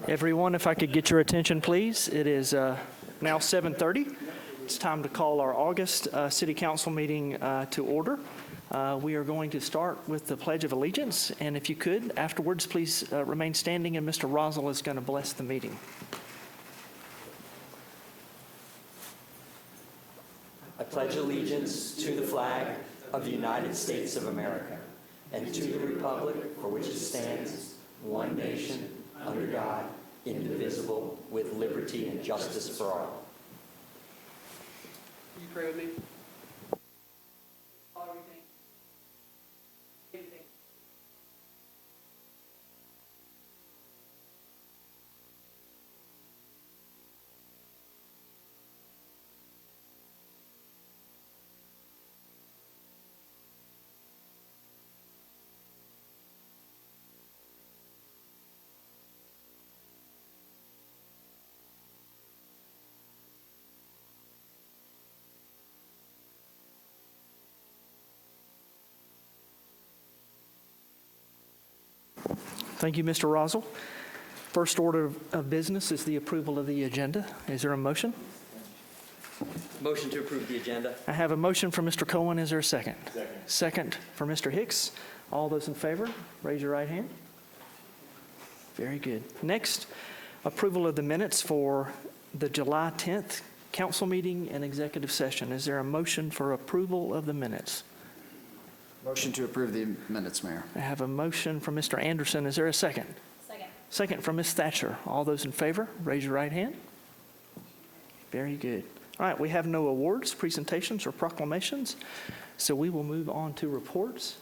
Everyone, if I could get your attention, please. It is now 7:30. It's time to call our August City Council meeting to order. We are going to start with the Pledge of Allegiance, and if you could, afterwards, please remain standing, and Mr. Rosal is going to bless the meeting. I pledge allegiance to the flag of the United States of America and to the republic for which it stands, one nation, under God, indivisible, with liberty and justice for all. You pray with me? Thank you, Mr. Rosal. First order of business is the approval of the agenda. Is there a motion? Motion to approve the agenda. I have a motion from Mr. Cohen. Is there a second? Second for Mr. Hicks. All those in favor, raise your right hand. Very good. Next, approval of the minutes for the July 10th council meeting and executive session. Is there a motion for approval of the minutes? Motion to approve the minutes, Mayor. I have a motion from Mr. Anderson. Is there a second? Second. Second from Ms. Thatcher. All those in favor, raise your right hand. Very good. All right, we have no awards, presentations, or proclamations, so we will move on to reports,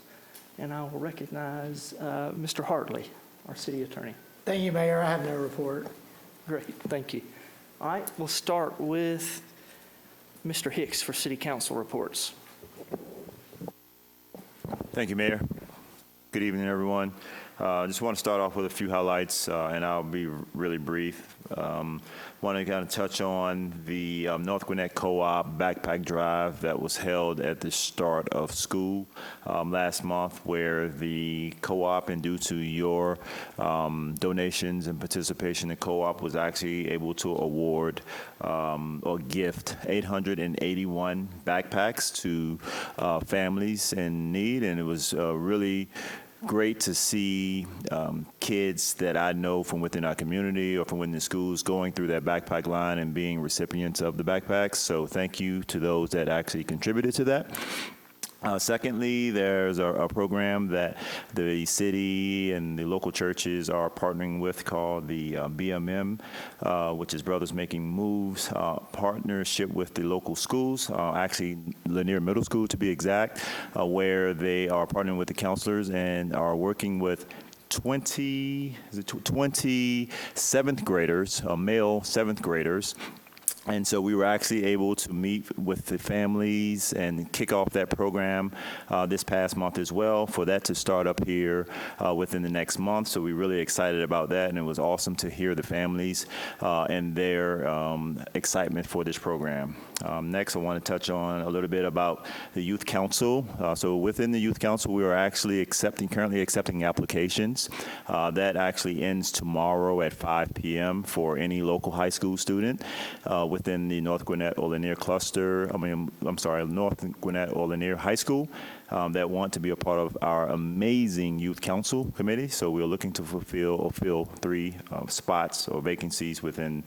and I will recognize Mr. Hartley, our city attorney. Thank you, Mayor. I have no report. Great, thank you. All right, we'll start with Mr. Hicks for city council reports. Thank you, Mayor. Good evening, everyone. I just want to start off with a few highlights, and I'll be really brief. Want to kind of touch on the North Gwinnett Co-op Backpack Drive that was held at the start of school last month, where the co-op, and due to your donations and participation, the co-op was actually able to award or gift 881 backpacks to families in need, and it was really great to see kids that I know from within our community or from within the schools going through that backpack line and being recipients of the backpacks. So thank you to those that actually contributed to that. Secondly, there's a program that the city and the local churches are partnering with called the BMM, which is Brothers Making Moves, partnership with the local schools, actually Lanier Middle School to be exact, where they are partnering with the counselors and are working with 20 7th graders, male 7th graders. And so we were actually able to meet with the families and kick off that program this past month as well, for that to start up here within the next month. So we're really excited about that, and it was awesome to hear the families and their excitement for this program. Next, I want to touch on a little bit about the Youth Council. So within the Youth Council, we are actually currently accepting applications. That actually ends tomorrow at 5 p.m. for any local high school student within the North Gwinnett or Lanier cluster, North Gwinnett or Lanier High School that want to be a part of our amazing Youth Council committee. So we're looking to fill 3 spots or vacancies within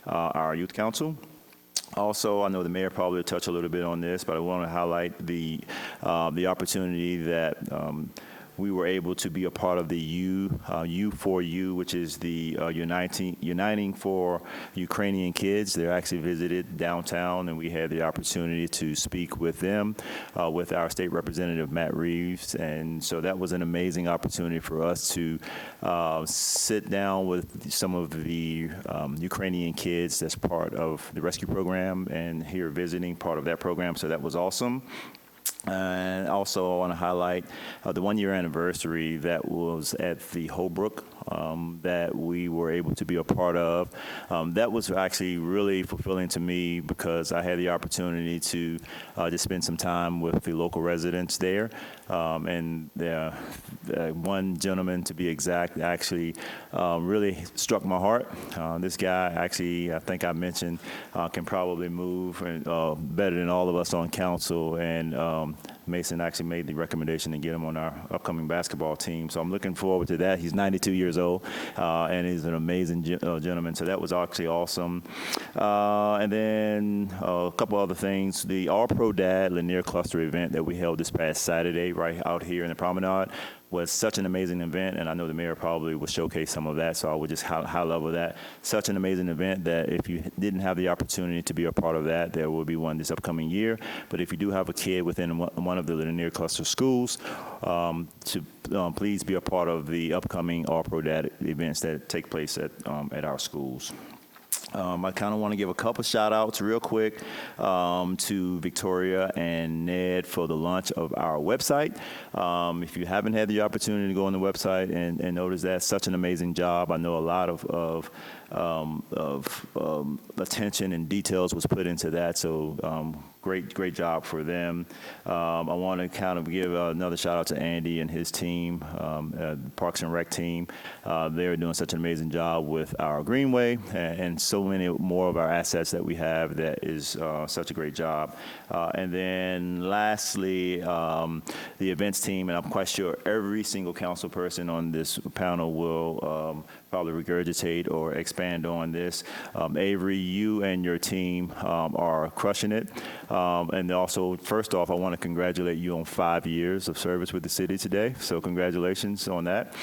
our Youth Council. Also, I know the mayor probably will touch a little bit on this, but I want to highlight the opportunity that we were able to be a part of the U4U, which is the Uniting for Ukrainian Kids. They actually visited downtown, and we had the opportunity to speak with them, with our state representative, Matt Reeves. And so that was an amazing opportunity for us to sit down with some of the Ukrainian kids that's part of the rescue program and here visiting part of that program. So that was awesome. And also I want to highlight the 1-year anniversary that was at the Holbrook that we were able to be a part of. That was actually really fulfilling to me because I had the opportunity to just spend some time with the local residents there. And one gentleman, to be exact, actually really struck my heart. This guy, actually, I think I mentioned, can probably move better than all of us on council. And Mason actually made the recommendation to get him on our upcoming basketball team. So I'm looking forward to that. He's 92 years old, and he's an amazing gentleman. So that was actually awesome. And then a couple other things. The All Pro Dad Lanier Cluster event that we held this past Saturday right out here in the Promenade was such an amazing event, and I know the mayor probably will showcase some of that, so I would just high level that. Such an amazing event that if you didn't have the opportunity to be a part of that, there will be one this upcoming year. But if you do have a kid within one of the Lanier Cluster schools, please be a part of the upcoming All Pro Dad events that take place at our schools. I kind of want to give a couple shout outs real quick to Victoria and Ned for the launch of our website. If you haven't had the opportunity to go on the website and notice that, such an amazing job. I know a lot of attention and details was put into that, so great job for them. I want to kind of give another shout out to Andy and his team, Parks and Rec team. They're doing such an amazing job with our Greenway and so many more of our assets that we have. That is such a great job. And then lastly, the events team, and I'm quite sure every single council person on this panel will probably regurgitate or expand on this. Avery, you and your team are crushing it. And also, first off, I want to congratulate you on 5 years of service with the city today. So congratulations on that.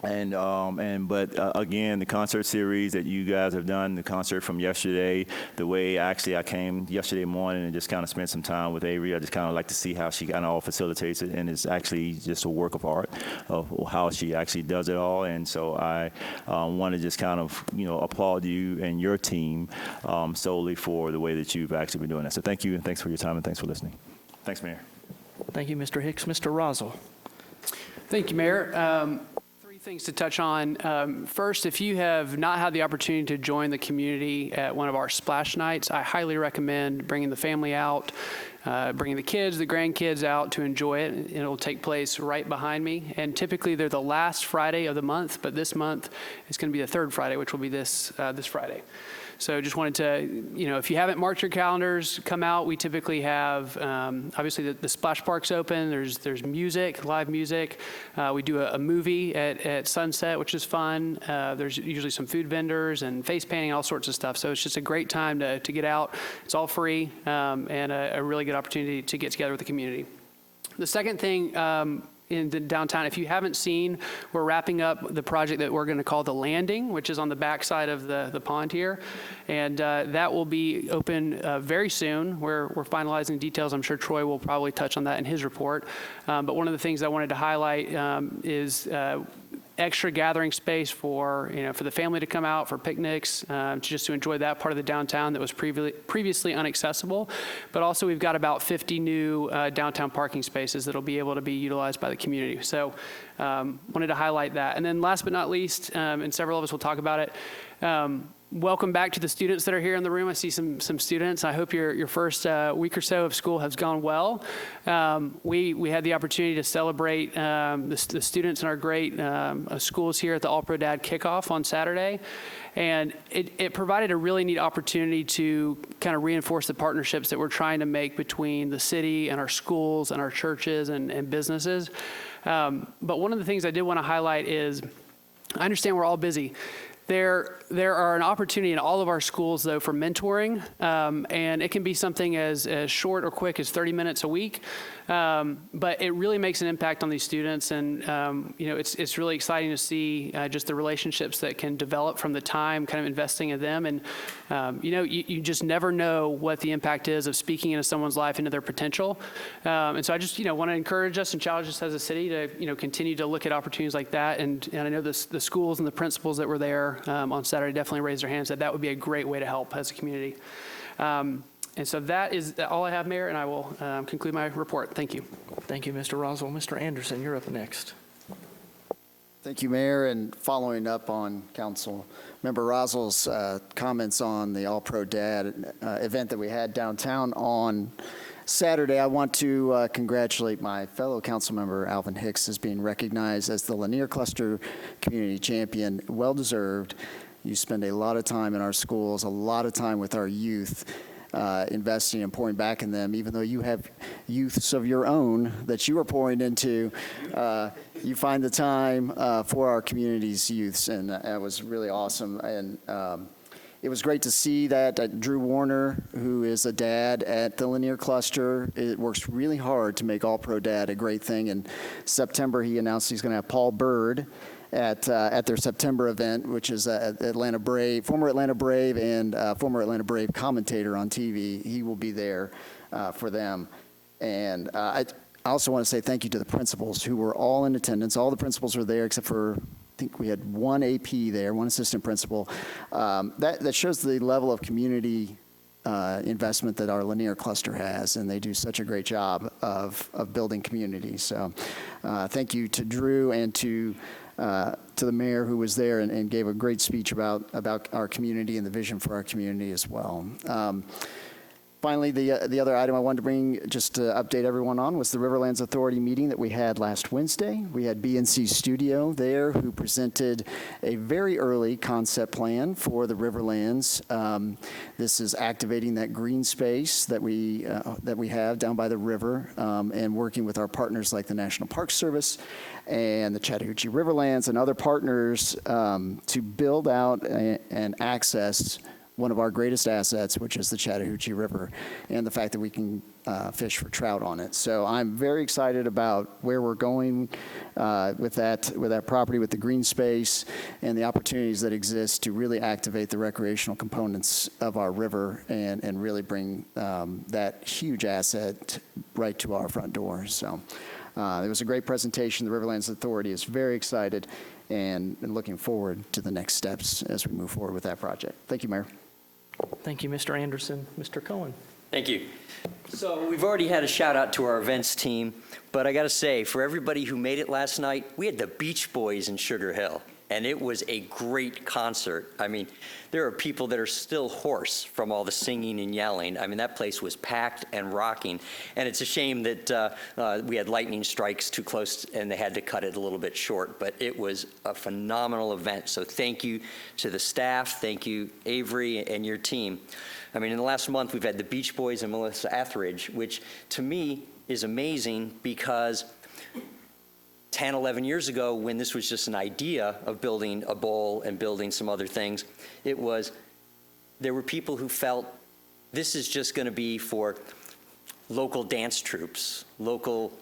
But again, the concert series that you guys have done, the concert from yesterday, the way actually I came yesterday morning and just kind of spent some time with Avery. I just kind of like to see how she kind of all facilitates it, and it's actually just a work of art of how she actually does it all. And so I want to just kind of applaud you and your team solely for the way that you've actually been doing that. So thank you, and thanks for your time, and thanks for listening. Thanks, Mayor. Thank you, Mr. Hicks. Mr. Rosal. Thank you, Mayor. Things to touch on. First, if you have not had the opportunity to join the community at one of our splash nights, I highly recommend bringing the family out, bringing the kids, the grandkids out to enjoy it. It'll take place right behind me. And typically they're the last Friday of the month, but this month it's going to be the third Friday, which will be this Friday. So just wanted to, if you haven't marked your calendars, come out. We typically have, obviously the splash park's open. There's music, live music. We do a movie at sunset, which is fun. There's usually some food vendors and face painting, all sorts of stuff. So it's just a great time to get out. It's all free and a really good opportunity to get together with the community. The second thing, in the downtown, if you haven't seen, we're wrapping up the project that we're going to call The Landing, which is on the backside of the pond here. And that will be open very soon. We're finalizing details. I'm sure Troy will probably touch on that in his report. But one of the things I wanted to highlight is extra gathering space for the family to come out for picnics, just to enjoy that part of the downtown that was previously inaccessible. But also we've got about 50 new downtown parking spaces that'll be able to be utilized by the community. So wanted to highlight that. And then last but not least, and several of us will talk about it, welcome back to the students that are here in the room. I see some students. I hope your first week or so of school has gone well. We had the opportunity to celebrate the students in our great schools here at the All Pro Dad Kickoff on Saturday. And it provided a really neat opportunity to kind of reinforce the partnerships that we're trying to make between the city and our schools and our churches and businesses. But one of the things I did want to highlight is, I understand we're all busy. There are an opportunity in all of our schools, though, for mentoring, and it can be something as short or quick as 30 minutes a week, but it really makes an impact on these students, and it's really exciting to see just the relationships that can develop from the time kind of investing in them, and you just never know what the impact is of speaking into someone's life, into their potential, and so I just want to encourage us and challenge us as a city to continue to look at opportunities like that, and I know the schools and the principals that were there on Saturday definitely raised their hands that would be a great way to help as a community. And so that is all I have, Mayor, and I will conclude my report. Thank you. Thank you, Mr. Roswell. Mr. Anderson, you're up next. Thank you, Mayor. And following up on Council Member Rozel's comments on the All Pro Dad event that we had downtown on Saturday, I want to congratulate my fellow council member Alvin Hicks as being recognized as the Lanier Cluster Community Champion. Well deserved. You spend a lot of time in our schools, a lot of time with our youth, investing and pouring back in them. Even though you have youths of your own that you are pouring into, you find the time for our community's youths, and that was really awesome. And it was great to see that Drew Warner, who is a dad at the Lanier Cluster, it works really hard to make All Pro Dad a great thing. In September, he announced he's going to have Paul Bird at their September event, which is Atlanta Brave, former Atlanta Brave and former Atlanta Brave commentator on TV. He will be there for them. And I also want to say thank you to the principals who were all in attendance. All the principals were there except for, I think we had one AP there, one assistant principal. That shows the level of community investment that our Lanier cluster has, and they do such a great job of building community. So thank you to Drew and to the mayor who was there and gave a great speech about our community and the vision for our community as well. Finally, the other item I wanted to bring just to update everyone on was the Riverlands Authority meeting that we had last Wednesday. We had BNC Studio there who presented a very early concept plan for the Riverlands. This is activating that green space that we have down by the river and working with our partners like the National Park Service and the Chattahoochee Riverlands and other partners to build out and access one of our greatest assets, which is the Chattahoochee River, and the fact that we can fish for trout on it. So I'm very excited about where we're going with that property, with the green space, and the opportunities that exist to really activate the recreational components of our river and really bring that huge asset right to our front door. So it was a great presentation. The Riverlands Authority is very excited and looking forward to the next steps as we move forward with that project. Thank you, Mayor. Thank you, Mr. Anderson. Mr. Cohen. Thank you. So we've already had a shout out to our events team, but I got to say, for everybody who made it last night, we had the Beach Boys in Sugar Hill, and it was a great concert. I mean, there are people that are still hoarse from all the singing and yelling. I mean, that place was packed and rocking, and it's a shame that we had lightning strikes too close and they had to cut it a little bit short, but it was a phenomenal event. So thank you to the staff, thank you, Avery, and your team. I mean, in the last month, we've had the Beach Boys and Melissa Etheridge, which to me is amazing because 10, 11 years ago, when this was just an idea of building a bowl and building some other things, there were people who felt this is just going to be for local dance troupes, local,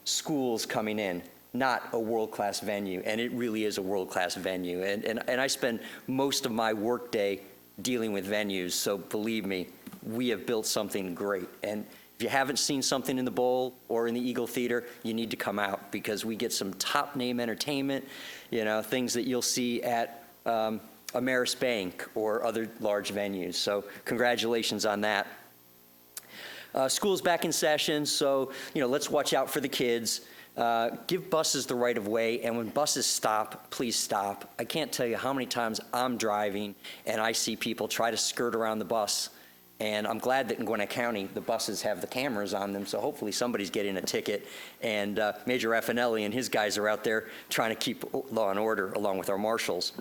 schools coming in, not a world-class venue. And it really is a world-class venue. And I spend most of my workday dealing with venues, so believe me, we have built something great. And if you haven't seen something in the Bowl or in the Eagle Theater, you need to come out because we get some top name entertainment, things that you'll see at Ameris Bank or other large venues. So congratulations on that. School's back in session, so let's watch out for the kids. Give buses the right of way, and when buses stop, please stop. I can't tell you how many times I'm driving and I see people try to skirt around the bus. And I'm glad that in Gwinnett County, the buses have the cameras on them, so hopefully somebody's getting a ticket. And Major Raffinelli and his guys are out there trying to keep law and order along with our marshals.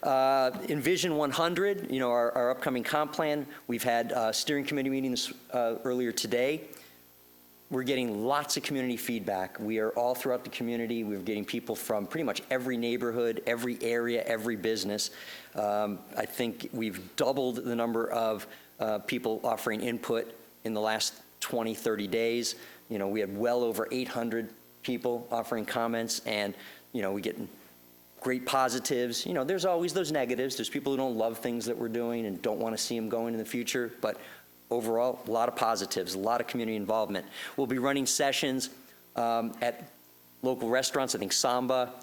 Envision 100, our upcoming comp plan, we've had steering committee meetings earlier today. We're getting lots of community feedback. We are all throughout the community. We're getting people from pretty much every neighborhood, every area, every business. I think we've doubled the number of people offering input in the last 20, 30 days. We had well over 800 people offering comments, and, we get great positives. There's always those negatives. There's people who don't love things that we're doing and don't want to see them going in the future, but overall, a lot of positives, a lot of community involvement. We'll be running sessions at local restaurants, I think Samba,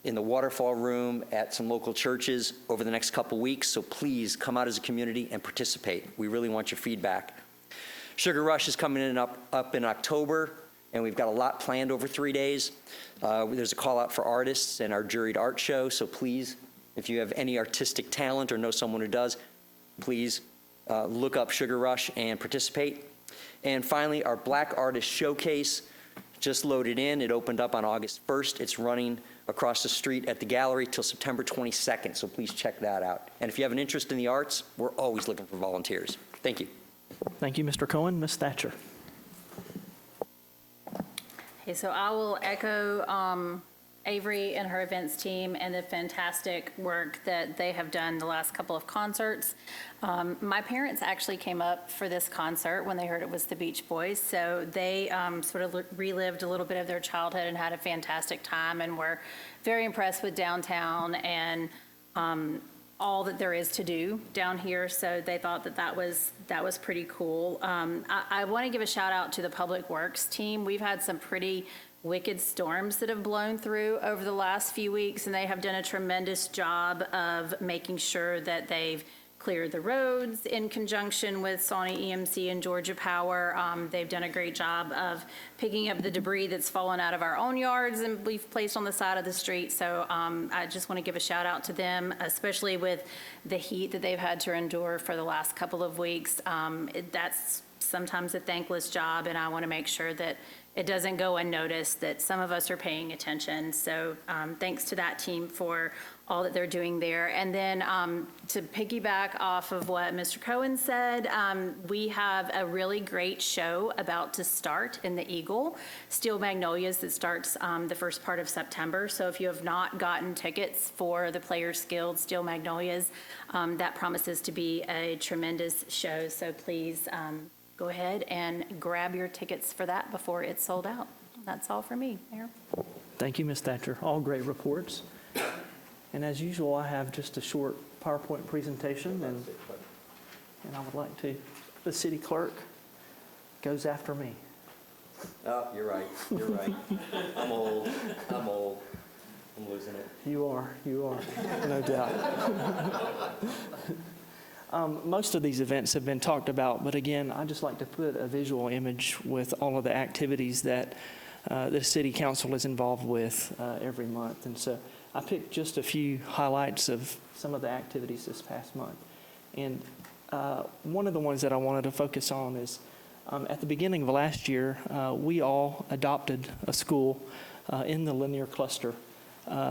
in the Waterfall Room, at some local churches over the next couple weeks. So please come out as a community and participate. We really want your feedback. Sugar Rush is coming in up in October. and we've got a lot planned over 3 days. There's a call out for artists and our juried art show, so please, if you have any artistic talent or know someone who does, please look up Sugar Rush and participate. And finally, our Black Artist Showcase just loaded in. It opened up on August 1st. It's running across the street at the gallery till September 22nd, so please check that out. And if you have an interest in the arts, we're always looking for volunteers. Thank you. Thank you, Mr. Cohen. Ms. Thatcher. Okay, so I will echo Avery and her events team and the fantastic work that they have done the last couple of concerts. My parents actually came up for this concert when they heard it was the Beach Boys, so they sort of relived a little bit of their childhood and had a fantastic time, and were very impressed with downtown and all that there is to do down here, so they thought that was pretty cool. I want to give a shout out to the Public Works team. We've had some pretty wicked storms that have blown through over the last few weeks, and they have done a tremendous job of making sure that they've cleared the roads in conjunction with Sawney EMC and Georgia Power. They've done a great job of picking up the debris that's fallen out of our own yards and we've placed on the side of the street. So I just want to give a shout out to them, especially with the heat that they've had to endure for the last couple of weeks. That's sometimes a thankless job, and I want to make sure that it doesn't go unnoticed, that some of us are paying attention. So thanks to that team for all that they're doing there. And then to piggyback off of what Mr. Cohen said, we have a really great show about to start in the Eagle, Steel Magnolias, that starts the first part of September. So if you have not gotten tickets for the Players Guild Steel Magnolias, that promises to be a tremendous show. So please go ahead and grab your tickets for that before it's sold out. That's all for me, Mayor. Thank you, Ms. Thatcher. All great reports. And as usual, I have just a short PowerPoint presentation, and I would like to, the city clerk goes after me. Oh, you're right. You're right. I'm old. I'm losing it. You are, no doubt. Most of these events have been talked about, but again, I just like to put a visual image with all of the activities that the city council is involved with every month. And so I picked just a few highlights of some of the activities this past month. And one of the ones that I wanted to focus on is at the beginning of last year, we all adopted a school in the Lanier cluster.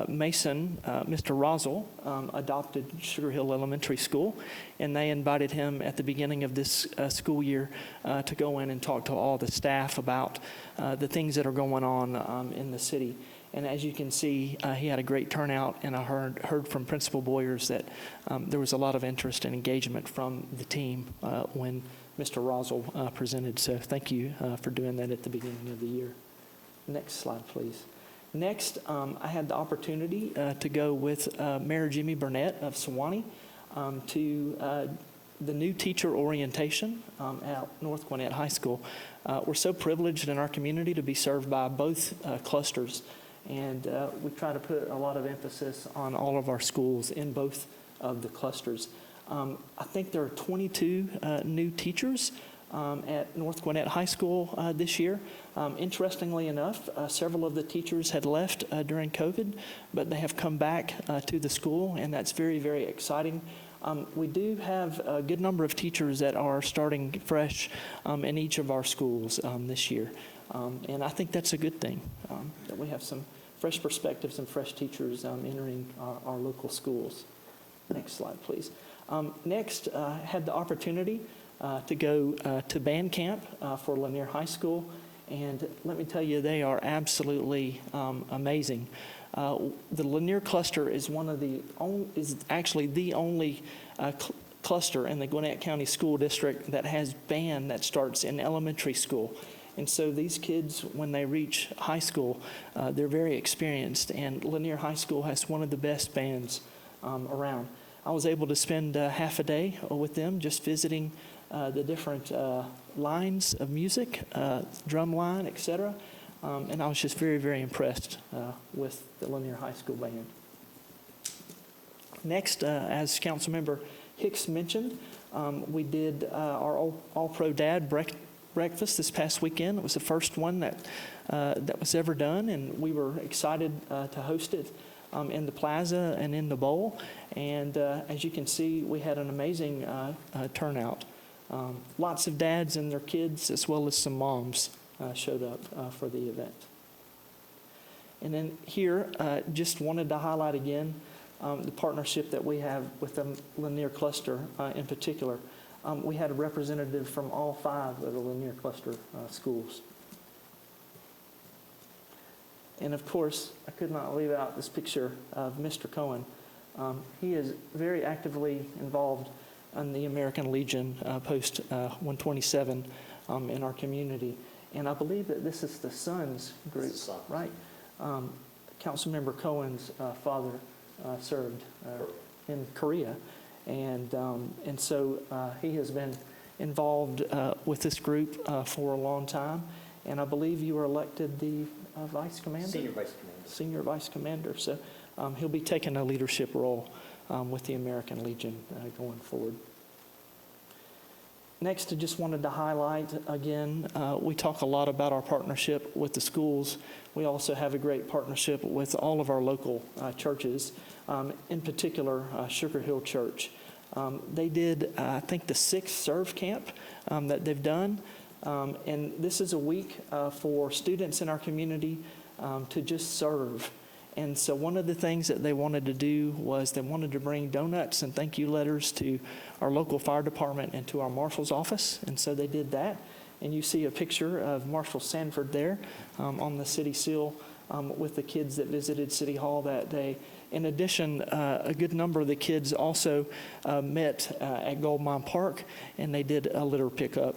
Mason, Mr. Rosel, adopted Sugar Hill Elementary School, and they invited him at the beginning of this school year to go in and talk to all the staff about the things that are going on in the city. And as you can see, he had a great turnout, and I heard from Principal Boyers that there was a lot of interest and engagement from the team when Mr. Rosel presented. So thank you for doing that at the beginning of the year. Next slide, please. Next, I had the opportunity to go with Mayor Jimmy Burnett of Sewanee to the new teacher orientation at North Gwinnett High School. We're so privileged in our community to be served by both clusters, and we try to put a lot of emphasis on all of our schools in both of the clusters. I think there are 22 new teachers at North Gwinnett High School this year. Interestingly enough, several of the teachers had left during COVID, but they have come back to the school, and that's very, very exciting. We do have a good number of teachers that are starting fresh in each of our schools this year. And I think that's a good thing, that we have some fresh perspectives and fresh teachers entering our local schools. Next slide, please. Next, I had the opportunity to go to band camp for Lanier High School, and let me tell you, they are absolutely amazing. The Lanier cluster is actually the only cluster in the Gwinnett County School District that has band that starts in elementary school. And so these kids, when they reach high school, they're very experienced, and Lanier High School has one of the best bands around. I was able to spend half a day with them just visiting the different lines of music, drum line, etc. And I was just very, very impressed with the Lanier High School band. Next, as Councilmember Hicks mentioned, we did our All-Pro Dad breakfast this past weekend. It was the first one that was ever done, and we were excited to host it in the plaza and in the bowl. And as you can see, we had an amazing turnout. Lots of dads and their kids, as well as some moms, showed up for the event. And then here, just wanted to highlight again the partnership that we have with the Lanier Cluster in particular. We had a representative from all 5 of the Lanier Cluster schools. And of course, I could not leave out this picture of Mr. Cohen. He is very actively involved in the American Legion Post 127 in our community. And I believe that this is the Sons group, right? Councilmember Cohen's father served in Korea. And so he has been involved with this group for a long time. And I believe you were elected the vice commander? Senior vice commander. Senior vice commander. So he'll be taking a leadership role with the American Legion going forward. Next, I just wanted to highlight again, we talk a lot about our partnership with the schools. We also have a great partnership with all of our local churches, in particular Sugar Hill Church. They did, I think, the 6th Serve Camp that they've done. And this is a week for students in our community to just serve. And so one of the things that they wanted to do was they wanted to bring donuts and thank you letters to our local fire department and to our marshal's office. And so they did that. And you see a picture of Marshal Sanford there on the city seal with the kids that visited City Hall that day. In addition, a good number of the kids also met at Goldmine Park, and they did a litter pickup.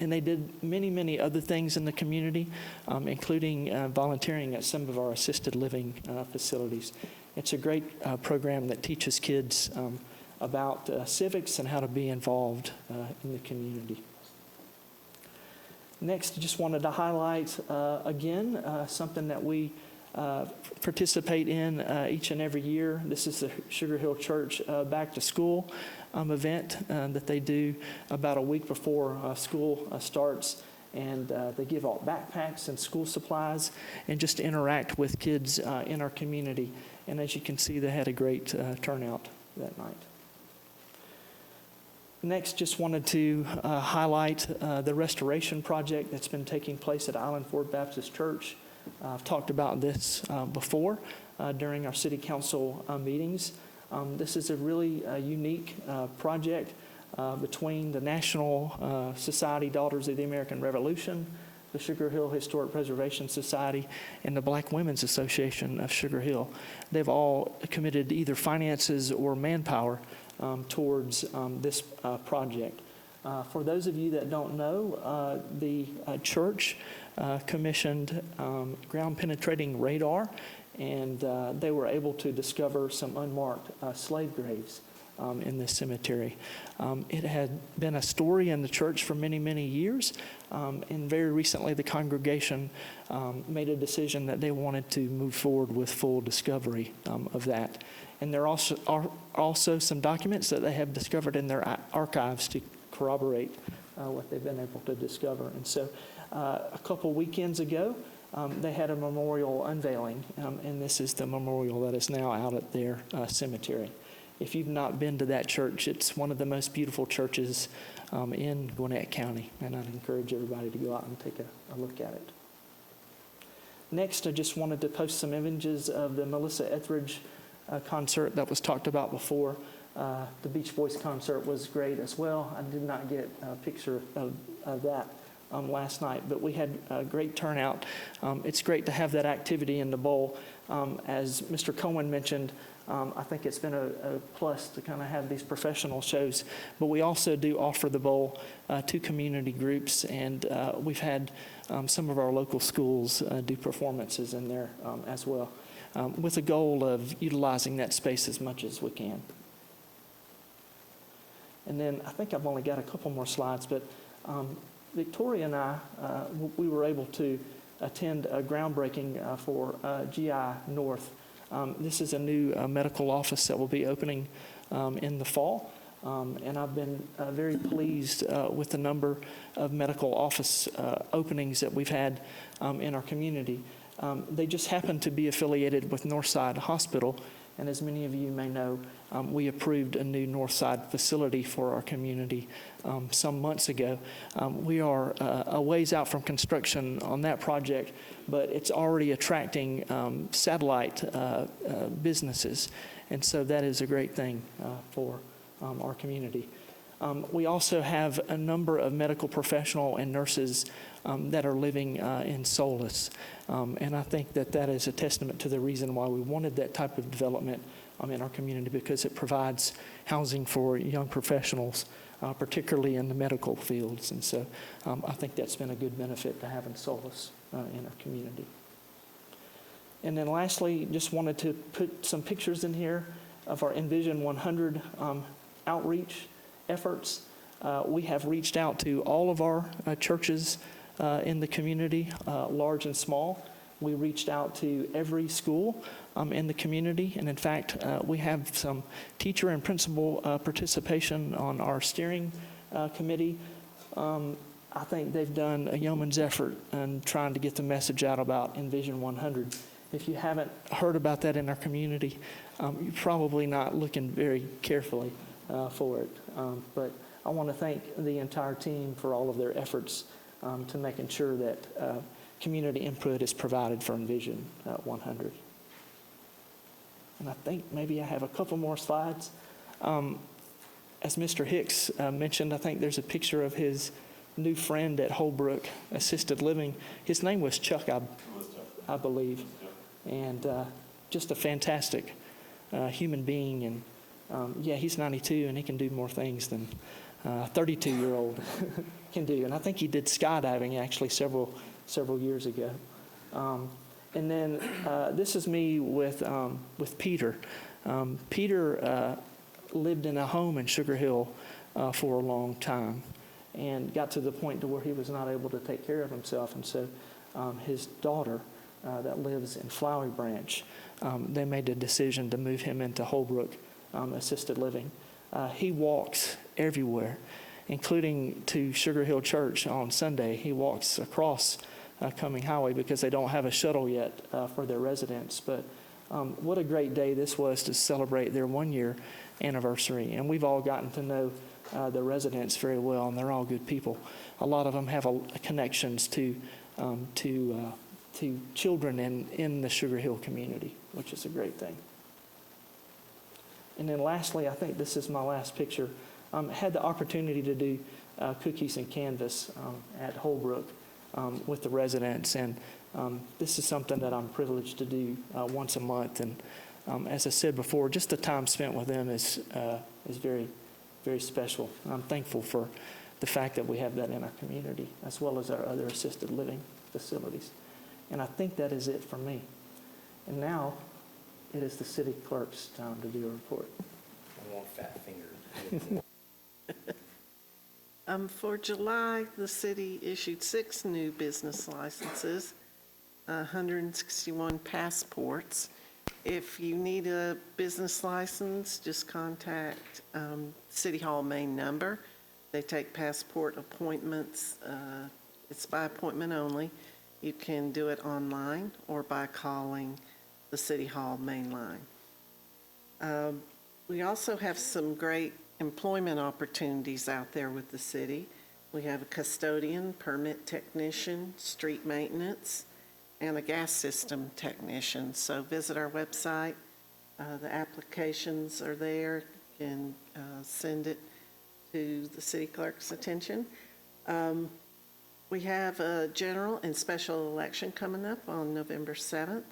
And they did many, many other things in the community, including volunteering at some of our assisted living facilities. It's a great program that teaches kids about civics and how to be involved in the community. Next, I just wanted to highlight again something that we participate in each and every year. This is the Sugar Hill Church Back to School event that they do about a week before school starts. And they give out backpacks and school supplies and just interact with kids in our community. And as you can see, they had a great turnout that night. Next, just wanted to highlight the restoration project that's been taking place at Island Ford Baptist Church. I've talked about this before during our city council meetings. This is a really unique project between the National Society Daughters of the American Revolution, the Sugar Hill Historic Preservation Society, and the Black Women's Association of Sugar Hill. They've all committed either finances or manpower towards this project. For those of you that don't know, the church commissioned ground-penetrating radar, and they were able to discover some unmarked slave graves in this cemetery. It had been a story in the church for many, many years, and very recently the congregation made a decision that they wanted to move forward with full discovery of that. And there are also some documents that they have discovered in their archives to corroborate what they've been able to discover. And so a couple weekends ago, they had a memorial unveiling, and this is the memorial that is now out at their cemetery. If you've not been to that church, it's one of the most beautiful churches in Gwinnett County, and I'd encourage everybody to go out and take a look at it. Next, I just wanted to post some images of the Melissa Etheridge concert that was talked about before. The Beach Boys concert was great as well. I did not get a picture of that last night, but we had a great turnout. It's great to have that activity in the bowl. As Mr. Cohen mentioned, I think it's been a plus to kind of have these professional shows, but we also do offer the bowl to community groups, and we've had some of our local schools do performances in there as well, with the goal of utilizing that space as much as we can. And then I think I've only got a couple more slides, but Victoria and I, we were able to attend a groundbreaking for GI North. This is a new medical office that will be opening in the fall. And I've been very pleased with the number of medical office openings that we've had in our community. They just happen to be affiliated with Northside Hospital, and as many of you may know, we approved a new Northside facility for our community some months ago. We are a ways out from construction on that project, but it's already attracting satellite businesses, and so that is a great thing for our community. We also have a number of medical professional and nurses that are living in Solus. And I think that that is a testament to the reason why we wanted that type of development in our community, because it provides housing for young professionals, particularly in the medical fields. And so I think that's been a good benefit to having Solus in our community. And then lastly, just wanted to put some pictures in here of our Envision 100 outreach efforts. We have reached out to all of our churches in the community, large and small. We reached out to every school in the community, and in fact, we have some teacher and principal participation on our steering committee. I think they've done a yeoman's effort in trying to get the message out about Envision 100. If you haven't heard about that in our community, you're probably not looking very carefully for it. But I want to thank the entire team for all of their efforts to making sure that community input is provided for Envision 100. And I think maybe I have a couple more slides. As Mr. Hicks mentioned, I think there's a picture of his new friend at Holbrook Assisted Living. His name was Chuck, I believe. And just a fantastic human being. And yeah, he's 92 and he can do more things than a 32-year-old can do. And I think he did skydiving actually several years ago. And then this is me with Peter. Peter lived in a home in Sugar Hill for a long time and got to the point to where he was not able to take care of himself. And so his daughter that lives in Flowery Branch, they made the decision to move him into Holbrook Assisted Living. He walks everywhere, including to Sugar Hill Church on Sunday. He walks across Cumming Highway because they don't have a shuttle yet for their residents. But what a great day this was to celebrate their 1-year anniversary. And we've all gotten to know the residents very well, and they're all good people. A lot of them have connections to children in the Sugar Hill community, which is a great thing. And then lastly, I think this is my last picture. I had the opportunity to do cookies and canvas at Holbrook with the residents, and this is something that I'm privileged to do once a month. And as I said before, just the time spent with them is very, very special. I'm thankful for the fact that we have that in our community, as well as our other assisted living facilities. And I think that is it for me. And now it is the city clerk's time to do a report. I want fat fingers. For July, the city issued 6 new business licenses, 161 passports. If you need a business license, just contact City Hall main number. They take passport appointments. It's by appointment only. You can do it online or by calling the City Hall main line. We also have some great employment opportunities out there with the city. We have a custodian, permit technician, street maintenance, and a gas system technician. So visit our website. The applications are there. You can send it to the city clerk's attention. We have a general and special election coming up on November 7th.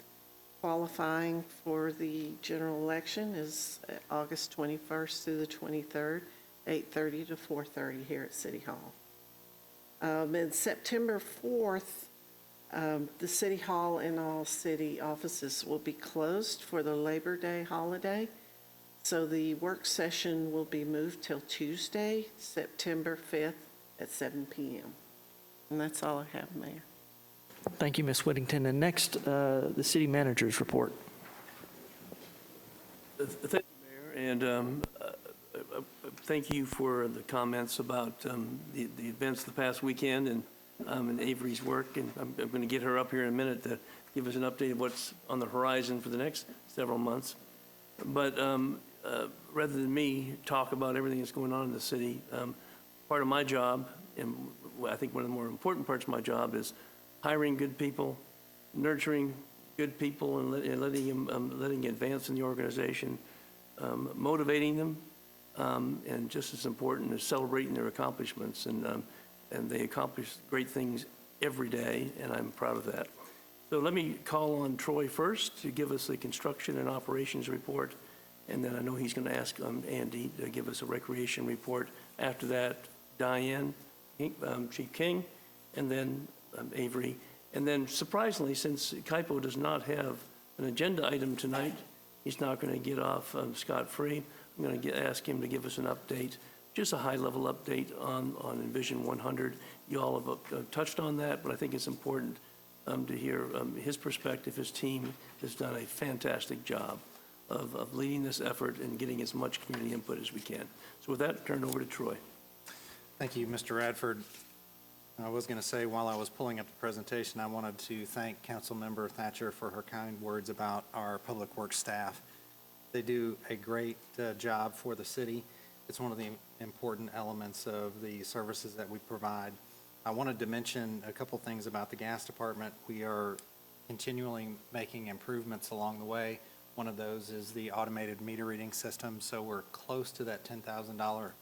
Qualifying for the general election is August 21st through the 23rd, 8:30 to 4:30 here at City Hall. And September 4th, the City Hall and all city offices will be closed for the Labor Day holiday. So the work session will be moved till Tuesday, September 5th at 7 p.m. And that's all I have, Mayor. Thank you, Ms. Whittington. And next, the city manager's report. Thank you, Mayor. And thank you for the comments about the events the past weekend and Avery's work. And I'm going to get her up here in a minute to give us an update of what's on the horizon for the next several months. But rather than me talk about everything that's going on in the city, part of my job, and I think one of the more important parts of my job, is hiring good people, nurturing good people, and letting them advance in the organization, motivating them, and just as important is celebrating their accomplishments. And they accomplish great things every day, and I'm proud of that. So let me call on Troy first to give us the construction and operations report, and then I know he's going to ask Andy to give us a recreation report. After that, Diane, Chief King, and then Avery. And then surprisingly, since Kaipo does not have an agenda item tonight, he's not going to get off scot-free. I'm going to ask him to give us an update, just a high-level update on Envision 100. You all have touched on that, but I think it's important to hear his perspective. His team has done a fantastic job of leading this effort and getting as much community input as we can. So with that, turn it over to Troy. Thank you, Mr. Radford. I was going to say, while I was pulling up the presentation, I wanted to thank Councilmember Thatcher for her kind words about our Public Works staff. They do a great job for the city. It's one of the important elements of the services that we provide. I wanted to mention a couple things about the gas department. We are continually making improvements along the way. One of those is the automated meter reading system. So we're close to that $10,000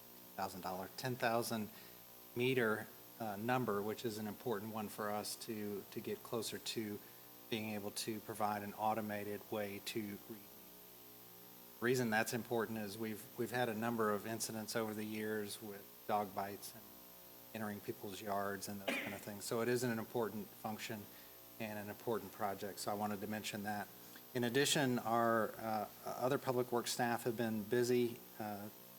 meter number, which is an important one for us to get closer to being able to provide an automated way to read. The reason that's important is we've had a number of incidents over the years with dog bites and entering people's yards and those kind of things. So it is an important function and an important project. So I wanted to mention that. In addition, our other public works staff have been busy,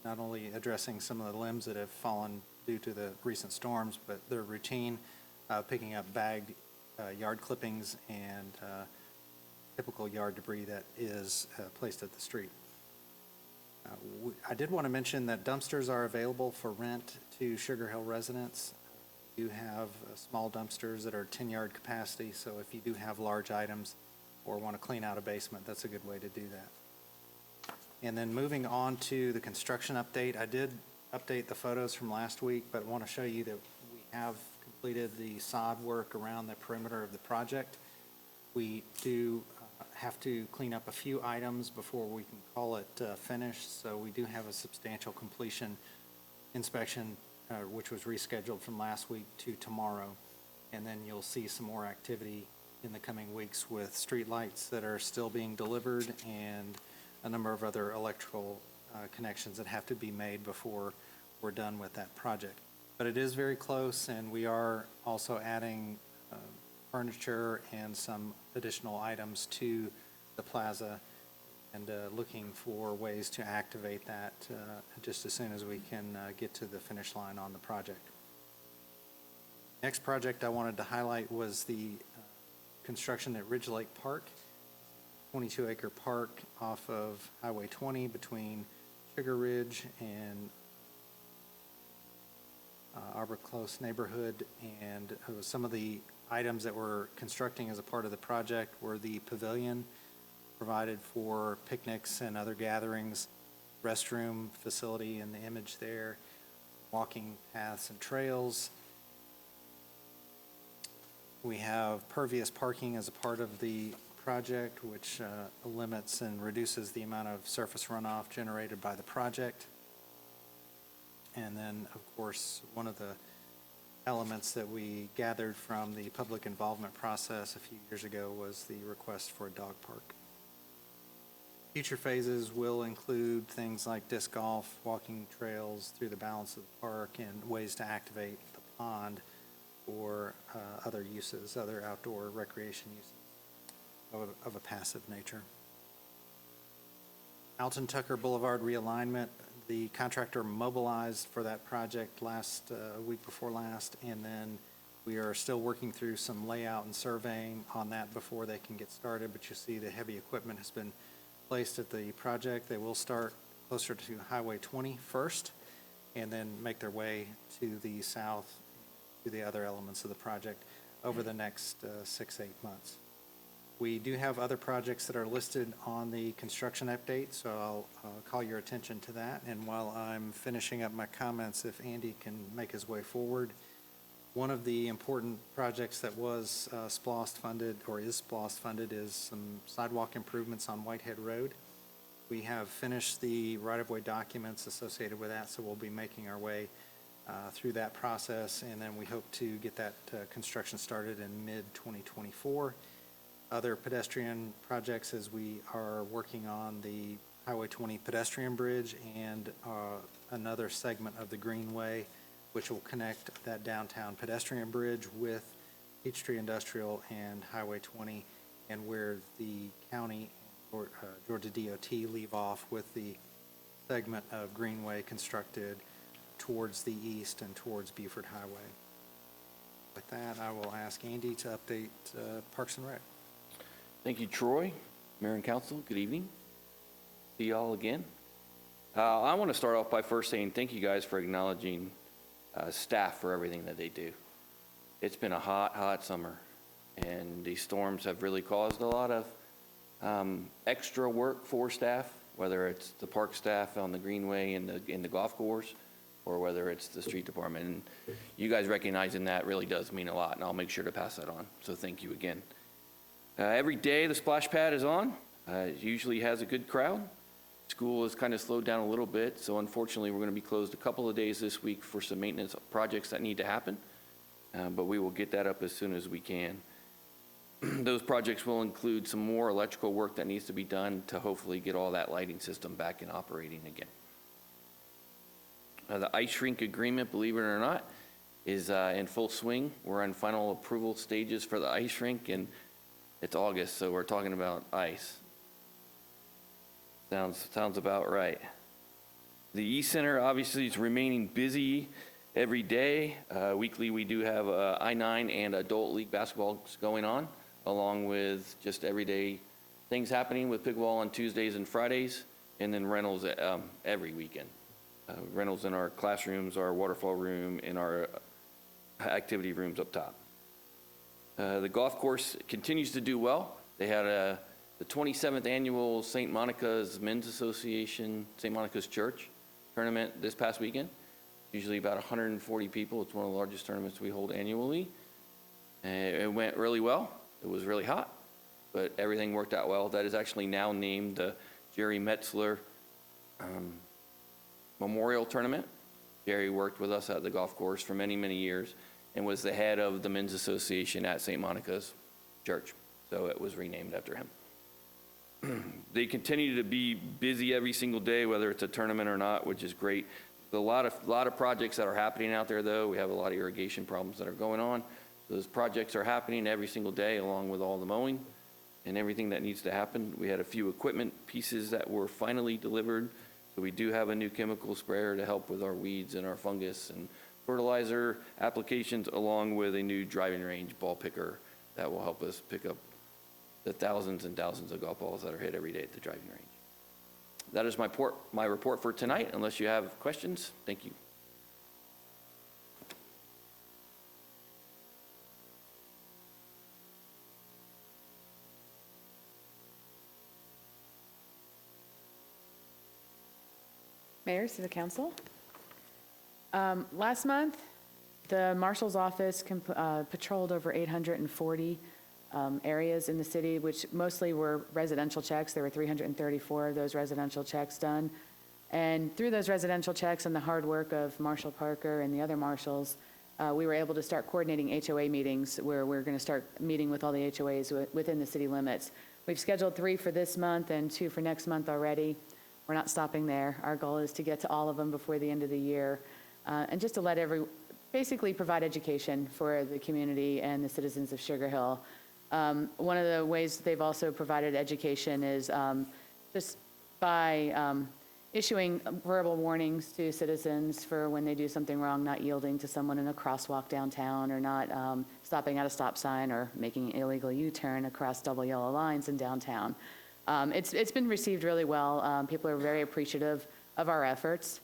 not only addressing some of the limbs that have fallen due to the recent storms, but their routine, picking up bagged yard clippings and typical yard debris that is placed at the street. I did want to mention that dumpsters are available for rent to Sugar Hill residents. We do have small dumpsters that are 10-yard capacity, so if you do have large items or want to clean out a basement, that's a good way to do that. And then moving on to the construction update, I did update the photos from last week, but I want to show you that we have completed the sod work around the perimeter of the project. We do have to clean up a few items before we can call it finished, so we do have a substantial completion inspection, which was rescheduled from last week to tomorrow. And then you'll see some more activity in the coming weeks with street lights that are still being delivered and a number of other electrical connections that have to be made before we're done with that project. But it is very close, and we are also adding furniture and some additional items to the plaza and looking for ways to activate that just as soon as we can get to the finish line on the project. Next project I wanted to highlight was the construction at Ridge Lake Park, 22-acre park off of Highway 20 between Sugar Ridge and Arbor Close neighborhood. And some of the items that we're constructing as a part of the project were the pavilion provided for picnics and other gatherings, restroom facility in the image there, walking paths and trails. We have pervious parking as a part of the project, which limits and reduces the amount of surface runoff generated by the project. And then, of course, one of the elements that we gathered from the public involvement process a few years ago was the request for a dog park. Future phases will include things like disc golf, walking trails through the balance of the park, and ways to activate the pond or other uses, other outdoor recreation uses of a passive nature. Alton Tucker Boulevard realignment, the contractor mobilized for that project last week before last, and then we are still working through some layout and surveying on that before they can get started, but you see the heavy equipment has been placed at the project. They will start closer to Highway 20 first, and then make their way to the south, to the other elements of the project over the next 6-8 months. We do have other projects that are listed on the construction update, so I'll call your attention to that. And while I'm finishing up my comments, if Andy can make his way forward, one of the important projects that was SPLOST funded, or is SPLOST funded, is some sidewalk improvements on Whitehead Road. We have finished the right-of-way documents associated with that, so we'll be making our way through that process, and then we hope to get that construction started in mid-2024. Other pedestrian projects, as we are working on the Highway 20 pedestrian bridge and another segment of the Greenway, which will connect that downtown pedestrian bridge with Peachtree Industrial and Highway 20, and where the county or Georgia DOT leave off with the segment of Greenway constructed towards the east and towards Beaufort Highway. With that, I will ask Andy to update Parks and Rec. Thank you, Troy. Mayor and Council, good evening. See you all again. I want to start off by first saying thank you guys for acknowledging staff for everything that they do. It's been a hot, hot summer, and these storms have really caused a lot of extra work for staff, whether it's the park staff on the Greenway and in the golf course, or whether it's the street department. And you guys recognizing that really does mean a lot, and I'll make sure to pass that on. So thank you again. Every day the splash pad is on. It usually has a good crowd. School has kind of slowed down a little bit, so unfortunately we're going to be closed a couple of days this week for some maintenance projects that need to happen, but we will get that up as soon as we can. Those projects will include some more electrical work that needs to be done to hopefully get all that lighting system back in operating again. The ice rink agreement, believe it or not, is in full swing. We're on final approval stages for the ice rink, and it's August, so we're talking about ice. Sounds about right. The E-Center obviously is remaining busy every day. Weekly we do have I-9 and adult league basketball going on, along with just everyday things happening with pickleball on Tuesdays and Fridays, and then rentals every weekend. Rentals in our classrooms, our waterfall room, and our activity rooms up top. The golf course continues to do well. They had the 27th annual St. Monica's Men's Association, St. Monica's Church tournament this past weekend. Usually about 140 people. It's one of the largest tournaments we hold annually. It went really well. It was really hot, but everything worked out well. That is actually now named the Jerry Metzler Memorial Tournament. Jerry worked with us at the golf course for many, many years and was the head of the Men's Association at St. Monica's Church. So it was renamed after him. They continue to be busy every single day, whether it's a tournament or not, which is great. A lot of projects that are happening out there, though. We have a lot of irrigation problems that are going on. Those projects are happening every single day, along with all the mowing and everything that needs to happen. We had a few equipment pieces that were finally delivered. So we do have a new chemical sprayer to help with our weeds and our fungus and fertilizer applications, along with a new driving range ball picker that will help us pick up the thousands and thousands of golf balls that are hit every day at the driving range. That is my report for tonight, unless you have questions. Thank you. Mayor, to the council. Last month, the marshal's office patrolled over 840 areas in the city, which mostly were residential checks. There were 334 of those residential checks done. And through those residential checks and the hard work of Marshall Parker and the other marshals, we were able to start coordinating HOA meetings where we're going to start meeting with all the HOAs within the city limits. We've scheduled 3 for this month and 2 for next month already. We're not stopping there. Our goal is to get to all of them before the end of the year, and just to basically provide education for the community and the citizens of Sugar Hill. One of the ways they've also provided education is just by issuing verbal warnings to citizens for when they do something wrong, not yielding to someone in a crosswalk downtown, or not stopping at a stop sign, or making an illegal U-turn across double yellow lines in downtown. It's been received really well. People are very appreciative of our efforts.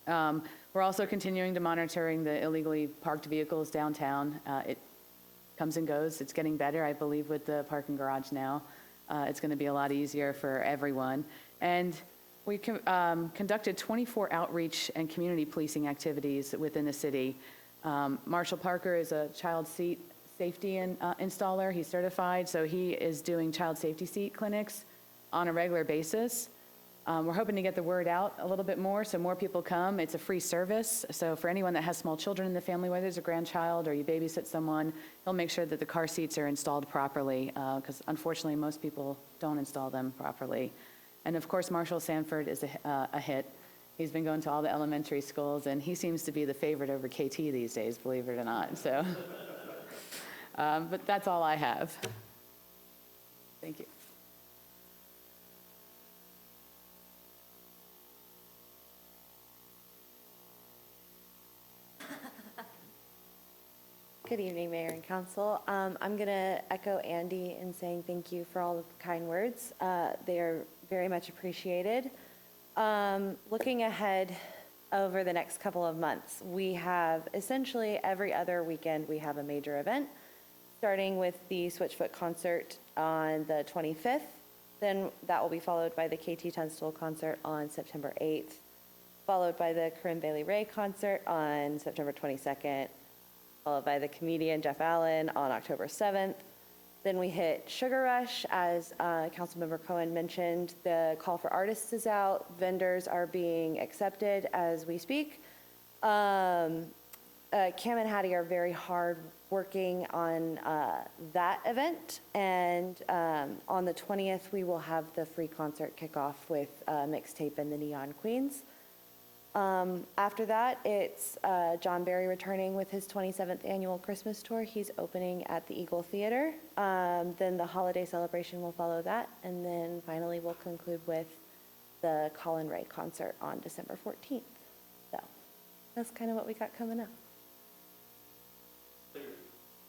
We're also continuing to monitoring the illegally parked vehicles downtown. It comes and goes. It's getting better, I believe, with the parking garage now. It's going to be a lot easier for everyone. And we conducted 24 outreach and community policing activities within the city. Marshall Parker is a child seat safety installer. He's certified, so he is doing child safety seat clinics on a regular basis. We're hoping to get the word out a little bit more so more people come. It's a free service, so for anyone that has small children in the family, whether it's a grandchild or you babysit someone, he'll make sure that the car seats are installed properly, because unfortunately most people don't install them properly. And of course, Marshall Sanford is a hit. He's been going to all the elementary schools, and he seems to be the favorite over KT these days, believe it or not. So, but that's all I have. Thank you. Good evening, Mayor and Council. I'm going to echo Andy in saying thank you for all the kind words. They are very much appreciated. Looking ahead over the next couple of months, we have essentially every other weekend we have a major event, starting with the Switchfoot concert on the 25th. Then that will be followed by the KT Tunstall concert on September 8th, followed by the Corinne Bailey Ray concert on September 22nd, followed by the comedian Jeff Allen on October 7th. Then we hit Sugar Rush, as Councilmember Cohen mentioned. The call for artists is out. Vendors are being accepted as we speak. Cam and Hattie are very hard working on that event. And on the 20th, we will have the free concert kickoff with Mixtape and the Neon Queens. After that, it's John Barry returning with his 27th annual Christmas tour. He's opening at the Eagle Theater. Then the holiday celebration will follow that. And then finally, we'll conclude with the Colin Ray concert on December 14th. So that's kind of what we got coming up.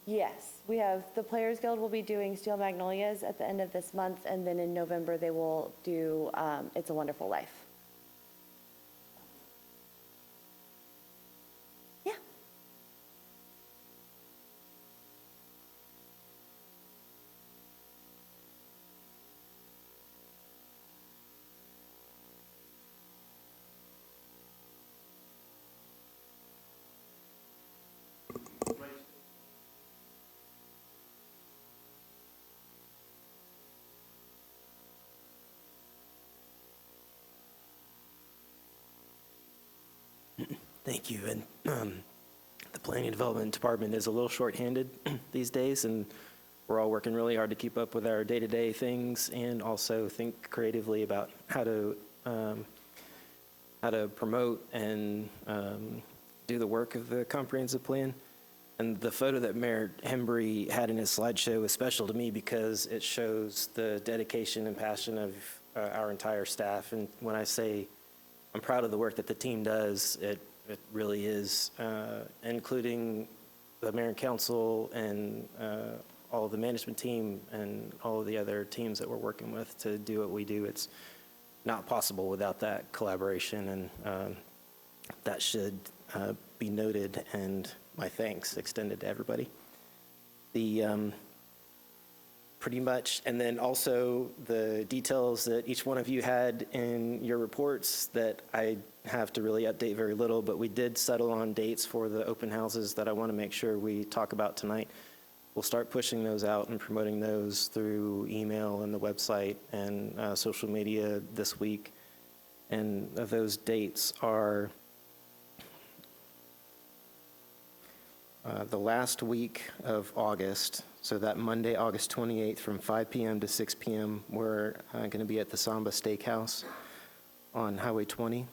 Yes, we have the Players Guild will be doing Steel Magnolias at the end of this month. And then in November, they will do It's a Wonderful Life. Thank you. And the Planning and Development Department is a little short-handed these days, and we're all working really hard to keep up with our day-to-day things and also think creatively about how to promote and do the work of the comprehensive plan. And the photo that Mayor Hembry had in his slideshow was special to me because it shows the dedication and passion of our entire staff. And when I say I'm proud of the work that the team does, it really is, including the mayor and council and all of the management team and all of the other teams that we're working with to do what we do. It's not possible without that collaboration, and that should be noted, and my thanks extended to everybody. Pretty much, and then also the details that each one of you had in your reports that I have to really update very little, but we did settle on dates for the open houses that I want to make sure we talk about tonight. We'll start pushing those out and promoting those through email and the website and social media this week. And those dates are the last week of August. So that Monday, August 28th from 5 p.m. to 6 p.m., we're going to be at the Samba Steakhouse on Highway 20.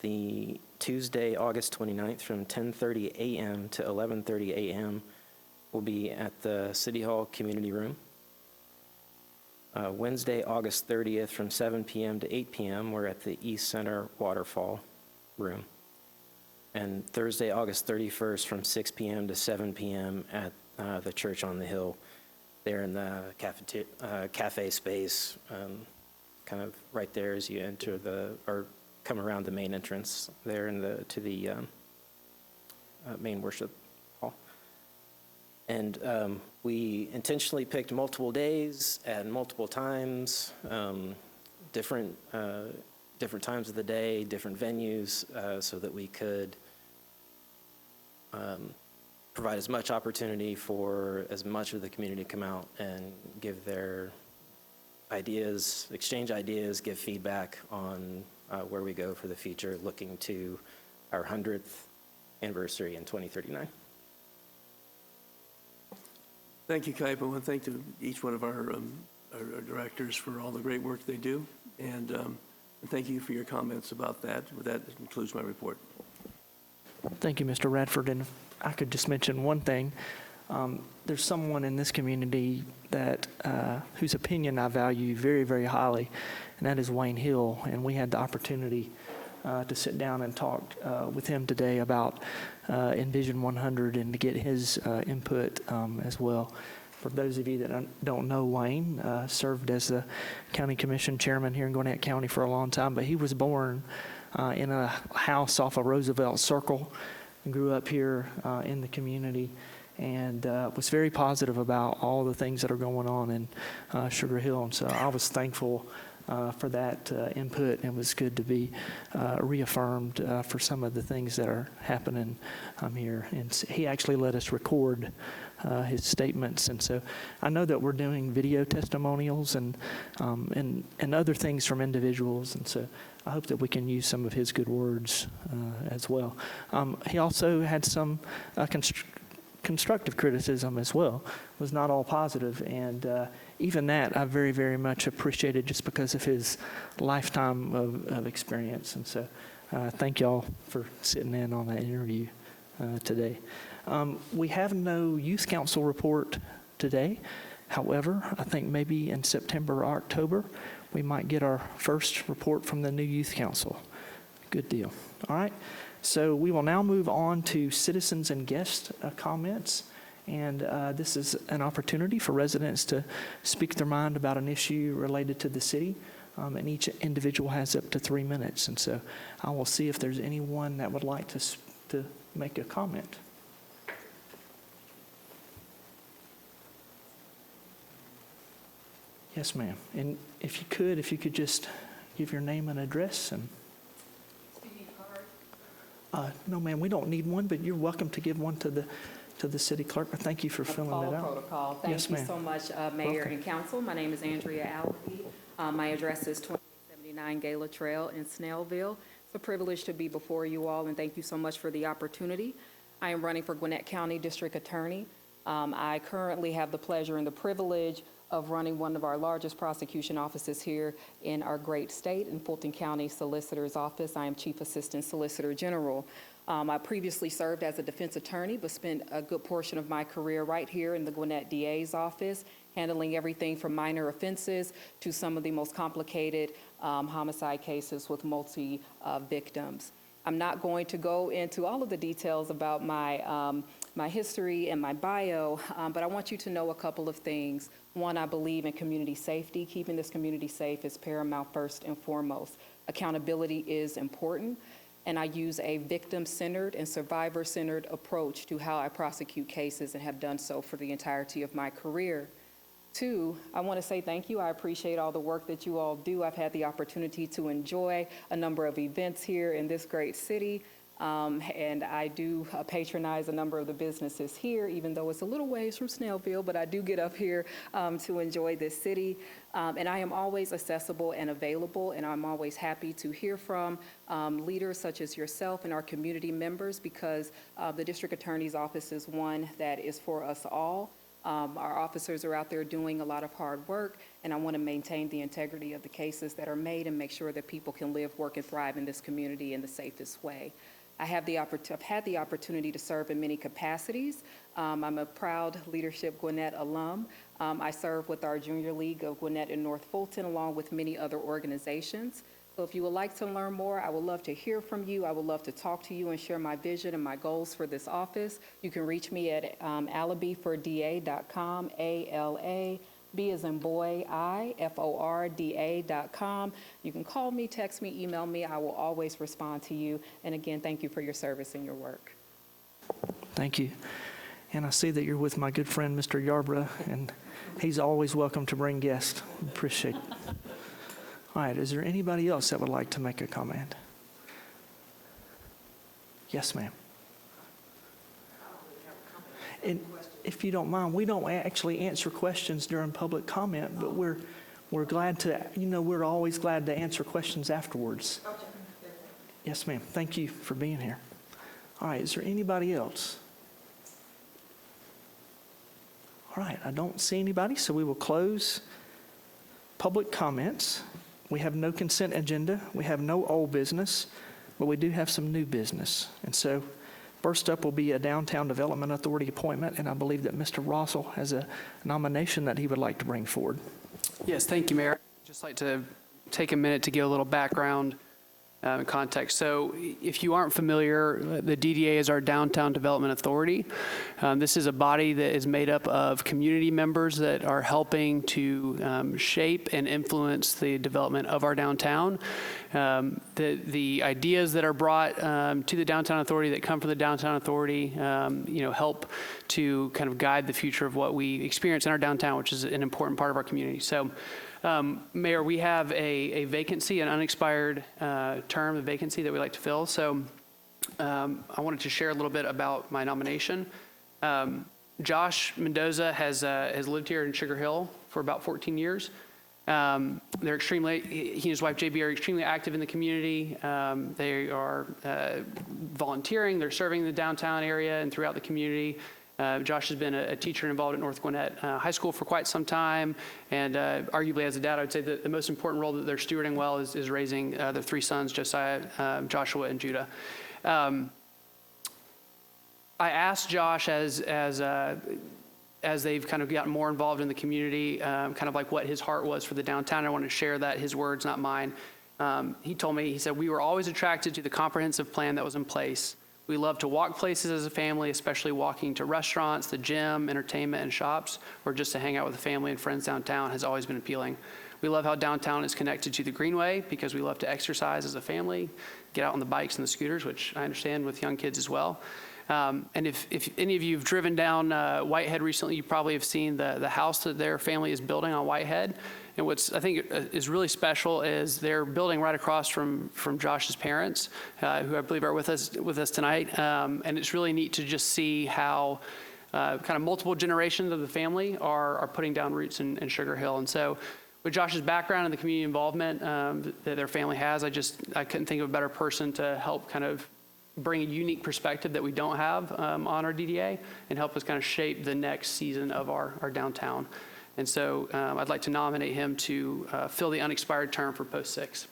The Tuesday, August 29th from 10:30 a.m. to 11:30 a.m. will be at the City Hall Community Room. Wednesday, August 30th from 7 p.m. to 8 p.m., we're at the East Center Waterfall Room. And Thursday, August 31st from 6 p.m. to 7 p.m. at the Church on the Hill, there in the cafe space kind of right there as you enter or come around the main entrance there to the main worship hall. And we intentionally picked multiple days and multiple times, different times of the day, different venues, so that we could provide as much opportunity for as much of the community to come out and give their ideas, exchange ideas, give feedback on where we go for the future, looking to our 100th anniversary in 2039. Thank you, Kaipo, and thank to each one of our directors for all the great work they do. And thank you for your comments about that. With that concludes my report. Thank you, Mr. Radford. And if I could just mention one thing. There's someone in this community that whose opinion I value very, very highly, and that is Wayne Hill. And we had the opportunity to sit down and talk with him today about Envision 100 and to get his input as well. For those of you that don't know, Wayne served as the county commission chairman here in Gwinnett County for a long time, but he was born in a house off of Roosevelt Circle and grew up here in the community, and was very positive about all the things that are going on in Sugar Hill. And so I was thankful for that input, and it was good to be reaffirmed for some of the things that are happening here. And he actually let us record his statements. And so I know that we're doing video testimonials and other things from individuals. And so I hope that we can use some of his good words as well. He also had some constructive criticism as well. It was not all positive, and even that I very, very much appreciated just because of his lifetime of experience. And so thank y'all for sitting in on that interview today. We have no youth council report today. However, I think maybe in September or October, we might get our first report from the new youth council. Good deal. All right. So we will now move on to citizens and guest comments. And this is an opportunity for residents to speak their mind about an issue related to the city. And each individual has up to 3 minutes. And so I will see if there's anyone that would like to make a comment. Yes, ma'am. And if you could just give your name and address. And no, ma'am, we don't need one, but you're welcome to give one to the city clerk. Thank you for filling it out. Protocol. Yes, Thank you ma'am. so much, Mayor and Council. My name is Andrea Allaby. My address is 2879 Gala Trail in Snellville. It's a privilege to be before you all, and thank you so much for the opportunity. I am running for Gwinnett County District Attorney. I currently have the pleasure and the privilege of running one of our largest prosecution offices here in our great state, in Fulton County Solicitor's Office. I am Chief Assistant Solicitor General. I previously served as a defense attorney, but spent a good portion of my career right here in the Gwinnett DA's office, handling everything from minor offenses to some of the most complicated homicide cases with multi-victims. I'm not going to go into all of the details about my history and my bio, but I want you to know a couple of things. One, I believe in community safety. Keeping this community safe is paramount first and foremost. Accountability is important, and I use a victim-centered and survivor-centered approach to how I prosecute cases and have done so for the entirety of my career. Two, I want to say thank you. I appreciate all the work that you all do. I've had the opportunity to enjoy a number of events here in this great city. And I do patronize a number of the businesses here, even though it's a little ways from Snellville, but I do get up here to enjoy this city. And I am always accessible and available, and I'm always happy to hear from leaders such as yourself and our community members, because the District Attorney's Office is one that is for us all. Our officers are out there doing a lot of hard work, and I want to maintain the integrity of the cases that are made and make sure that people can live, work, and thrive in this community in the safest way. I've had the opportunity to serve in many capacities. I'm a proud Leadership Gwinnett alum. I serve with our Junior League of Gwinnett and North Fulton, along with many other organizations. So if you would like to learn more, I would love to hear from you. I would love to talk to you and share my vision and my goals for this office. You can reach me at allabyforda.com, B as in boy, I, FORDA.com. You can call me, text me, email me. I will always respond to you. And again, thank you for your service and your work. Thank you. And I see that you're with my good friend, Mr. Yarbrough, and he's always welcome to bring guests. Appreciate it. All right, is there anybody else that would like to make a comment? Yes, ma'am. And if you don't mind, we don't actually answer questions during public comment, but we're glad to, we're always glad to answer questions afterwards. Yes, ma'am. Thank you for being here. All right, is there anybody else? All right, I don't see anybody, so we will close public comments. We have no consent agenda. We have no old business, but we do have some new business. And so first up will be a Downtown Development Authority appointment, and I believe that Mr. Rossell has a nomination that he would like to bring forward. Yes, thank you, Mayor. I'd just like to take a minute to give a little background and context. So if you aren't familiar, the DDA is our Downtown Development Authority. This is a body that is made up of community members that are helping to shape and influence the development of our downtown. The ideas that are brought to the Downtown Authority, that come from the Downtown Authority, help to kind of guide the future of what we experience in our downtown, which is an important part of our community. So, Mayor, we have a vacancy, an unexpired term, a vacancy that we'd like to fill. So I wanted to share a little bit about my nomination. Josh Mendoza has lived here in Sugar Hill for about 14 years. They're extremely, he and his wife JB are extremely active in the community. They are volunteering, they're serving the downtown area and throughout the community. Josh has been a teacher involved at North Gwinnett High School for quite some time, and arguably as a dad, I would say that the most important role that they're stewarding well is raising their three sons, Josiah, Joshua, and Judah. I asked Josh as they've kind of gotten more involved in the community, kind of like what his heart was for the downtown. I want to share that, his words, not mine. He told me, he said, "We were always attracted to the comprehensive plan that was in place. We love to walk places as a family, especially walking to restaurants, the gym, entertainment, and shops, or just to hang out with the family and friends downtown has always been appealing. We love how downtown is connected to the Greenway because we love to exercise as a family, get out on the bikes and the scooters," which I understand with young kids as well. And if any of you have driven down Whitehead recently, you probably have seen the house that their family is building on Whitehead. And what's I think is really special is they're building right across from Josh's parents, who I believe are with us tonight. And it's really neat to just see how kind of multiple generations of the family are putting down roots in Sugar Hill. And so with Josh's background and the community involvement that their family has, I couldn't think of a better person to help kind of bring a unique perspective that we don't have on our DDA and help us kind of shape the next season of our downtown. And so I'd like to nominate him to fill the unexpired term for post 6.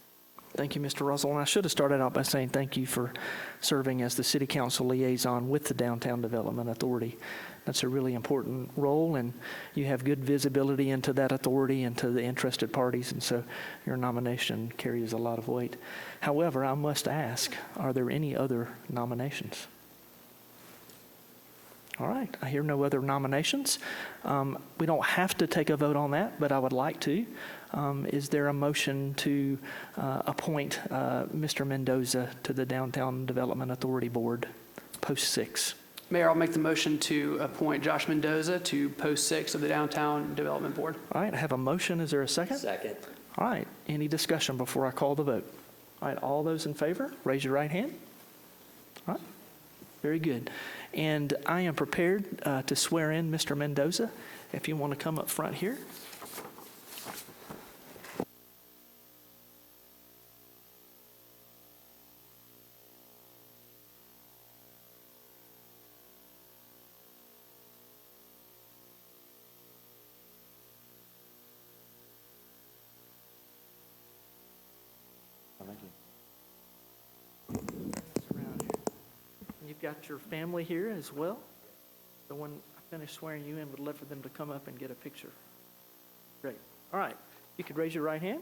Thank you, Mr. Russell. And I should have started out by saying thank you for serving as the City Council liaison with the Downtown Development Authority. That's a really important role, and you have good visibility into that authority and to the interested parties, and so your nomination carries a lot of weight. However, I must ask, are there any other nominations? All right, I hear no other nominations. We don't have to take a vote on that, but I would like to. Is there a motion to appoint Mr. Mendoza to the Downtown Development Authority Board, post 6? Mayor, I'll make the motion to appoint Josh Mendoza to post 6 of the Downtown Development Board. All right, I have a motion. Is there a second? Second. All right, any discussion before I call the vote? All right, all those in favor, raise your right hand. All right, very good. And I am prepared to swear in Mr. Mendoza. If you want to come up front here. You've got your family here as well. So when I finish swearing you in, would love for them to come up and get a picture. Great. All right. You could raise your right hand.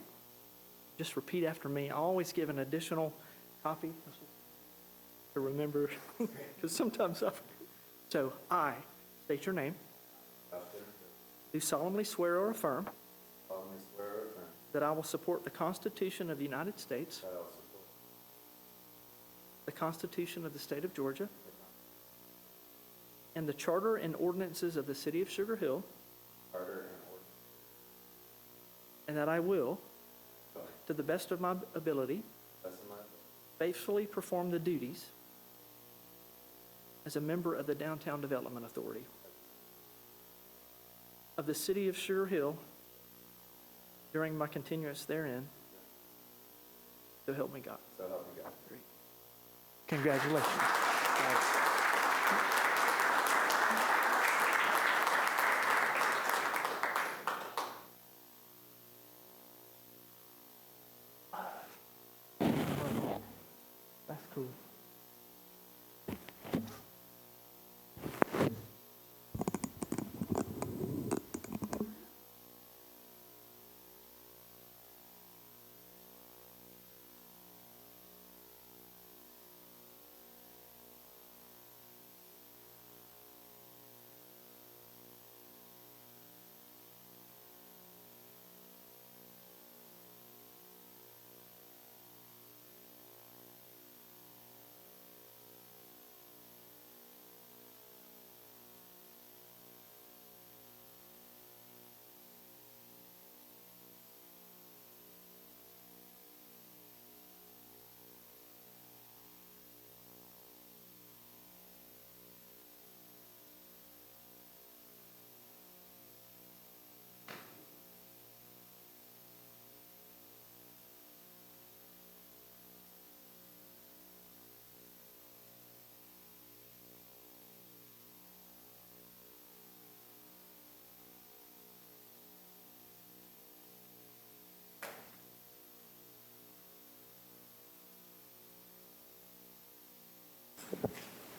Just repeat after me. I always give an additional copy to remember, because sometimes I forget. So I state your name. do solemnly swear or affirm solemnly swear or affirm that I will support the Constitution of the United States, that I will support the Constitution of the State of Georgia, and the Charter and ordinances of the City of Sugar Hill, the Charter and ordinances and that I will, to the best of my ability, of my ability, faithfully perform the duties as a member of the Downtown Development Authority of the City of Sugar Hill during my continuance therein. So help me God. so help me God. Congratulations. That's cool.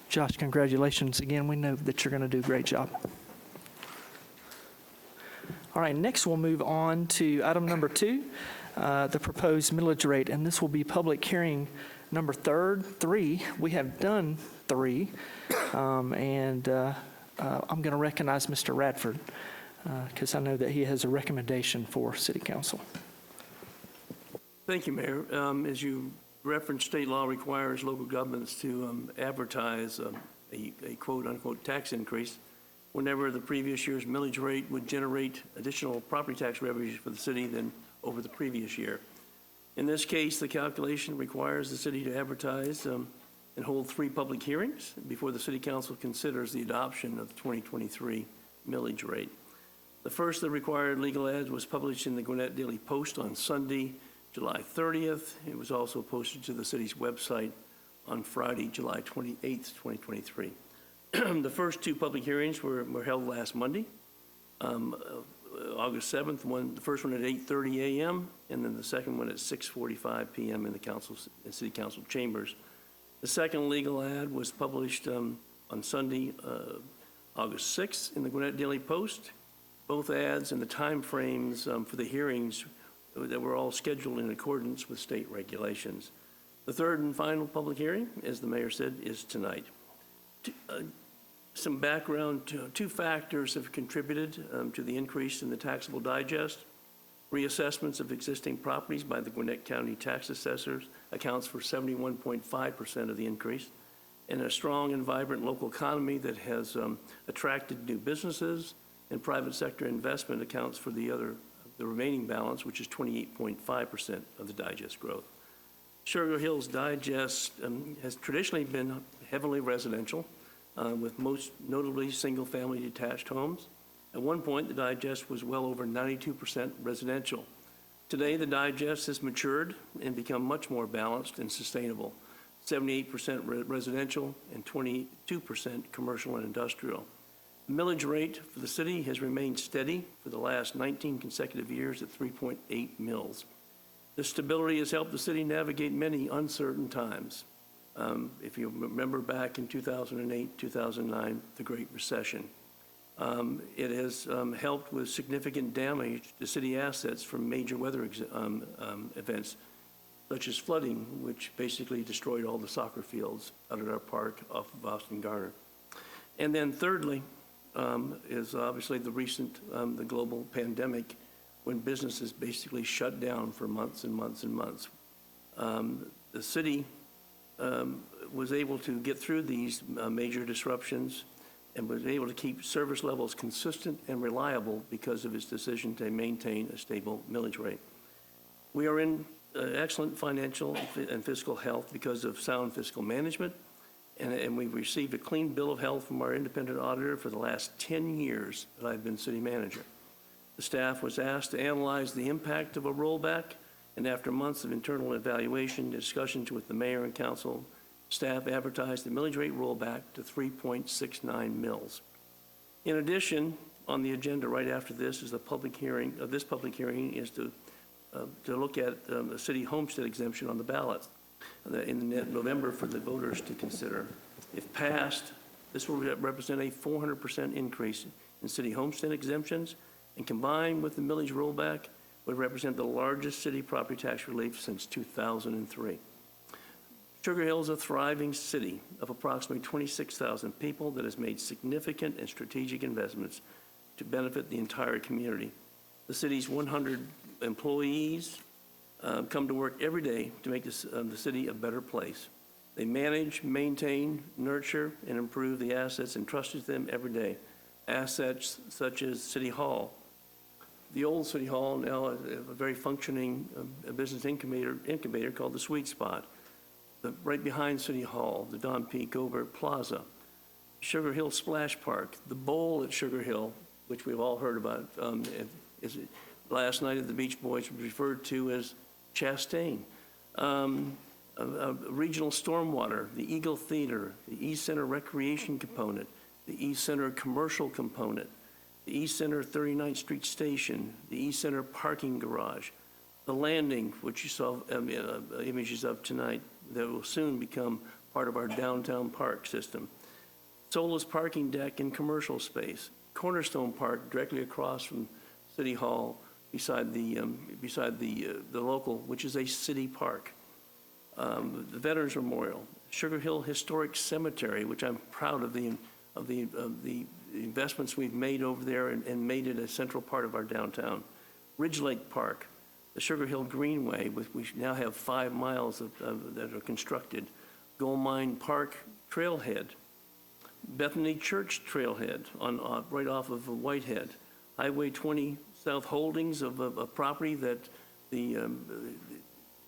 Josh, congratulations again. We know that you're going to do a great job. All right, next we'll move on to item number 2, the proposed millage rate, and this will be public hearing number 3. We have done 3, and I'm going to recognize Mr. Radford because I know that he has a recommendation for City Council. Thank you, Mayor. As you referenced, state law requires local governments to advertise a quote-unquote tax increase whenever the previous year's millage rate would generate additional property tax revenues for the city than over the previous year. In this case, the calculation requires the city to advertise and hold 3 public hearings before the City Council considers the adoption of the 2023 millage rate. The first of the required legal ads was published in the Gwinnett Daily Post on Sunday, July 30th. It was also posted to the city's website on Friday, July 28th, 2023. The first 2 public hearings were held last Monday, August 7th, the first one at 8:30 a.m., and then the second one at 6:45 p.m. in the City Council chambers. The second legal ad was published on Sunday, August 6th in the Gwinnett Daily Post. Both ads and the timeframes for the hearings that were all scheduled in accordance with state regulations. The third and final public hearing, as the mayor said, is tonight. Some background, 2 factors have contributed to the increase in the taxable digest. Reassessments of existing properties by the Gwinnett County tax assessors accounts for 71.5% of the increase, and a strong and vibrant local economy that has attracted new businesses and private sector investment accounts for the remaining balance, which is 28.5% of the digest growth. Sugar Hill's digest has traditionally been heavily residential, with most notably single-family detached homes. At one point, the digest was well over 92% residential. Today, the digest has matured and become much more balanced and sustainable, 78% residential and 22% commercial and industrial. The millage rate for the city has remained steady for the last 19 consecutive years at 3.8 mills. This stability has helped the city navigate many uncertain times. If you remember back in 2008, 2009, the Great Recession. It has helped with significant damage to city assets from major weather events, such as flooding, which basically destroyed all the soccer fields out at our park off of Boston Garner. And then thirdly, is obviously the recent, the global pandemic, when businesses basically shut down for months and months and months. The city was able to get through these major disruptions and was able to keep service levels consistent and reliable because of its decision to maintain a stable millage rate. We are in excellent financial and fiscal health because of sound fiscal management, and we've received a clean bill of health from our independent auditor for the last 10 years that I've been city manager. The staff was asked to analyze the impact of a rollback, and after months of internal evaluation, discussions with the mayor and council, staff advertised the millage rate rollback to 3.69 mils. In addition, on the agenda right after this is the public hearing. This public hearing is to look at the city homestead exemption on the ballot in November for the voters to consider. If passed, this will represent a 400% increase in city homestead exemptions, and combined with the millage rollback, would represent the largest city property tax relief since 2003. Sugar Hill is a thriving city of approximately 26,000 people that has made significant and strategic investments to benefit the entire community. The city's 100 employees come to work every day to make the city a better place. They manage, maintain, nurture, and improve the assets entrusted to them every day. Assets such as City Hall. The old City Hall now a very functioning business incubator called the Sweet Spot. Right behind City Hall, the Don P. Gobert Plaza. Sugar Hill Splash Park, the bowl at Sugar Hill, which we've all heard about, last night at the Beach Boys was referred to as Chastain. Regional stormwater, the Eagle Theater, the East Center Recreation component, the East Center Commercial component, the East Center 39th Street Station, the East Center Parking Garage, the Landing, which you saw images of tonight, that will soon become part of our downtown park system. Solace Parking Deck and commercial space, Cornerstone Park directly across from City Hall, beside the local, which is a city park. The Veterans Memorial, Sugar Hill Historic Cemetery, which I'm proud of the investments we've made over there and made it a central part of our downtown. Ridge Lake Park, the Sugar Hill Greenway, we now have 5 miles that are constructed. Gold Mine Park Trailhead, Bethany Church Trailhead right off of Whitehead, Highway 20 South Holdings of a property that the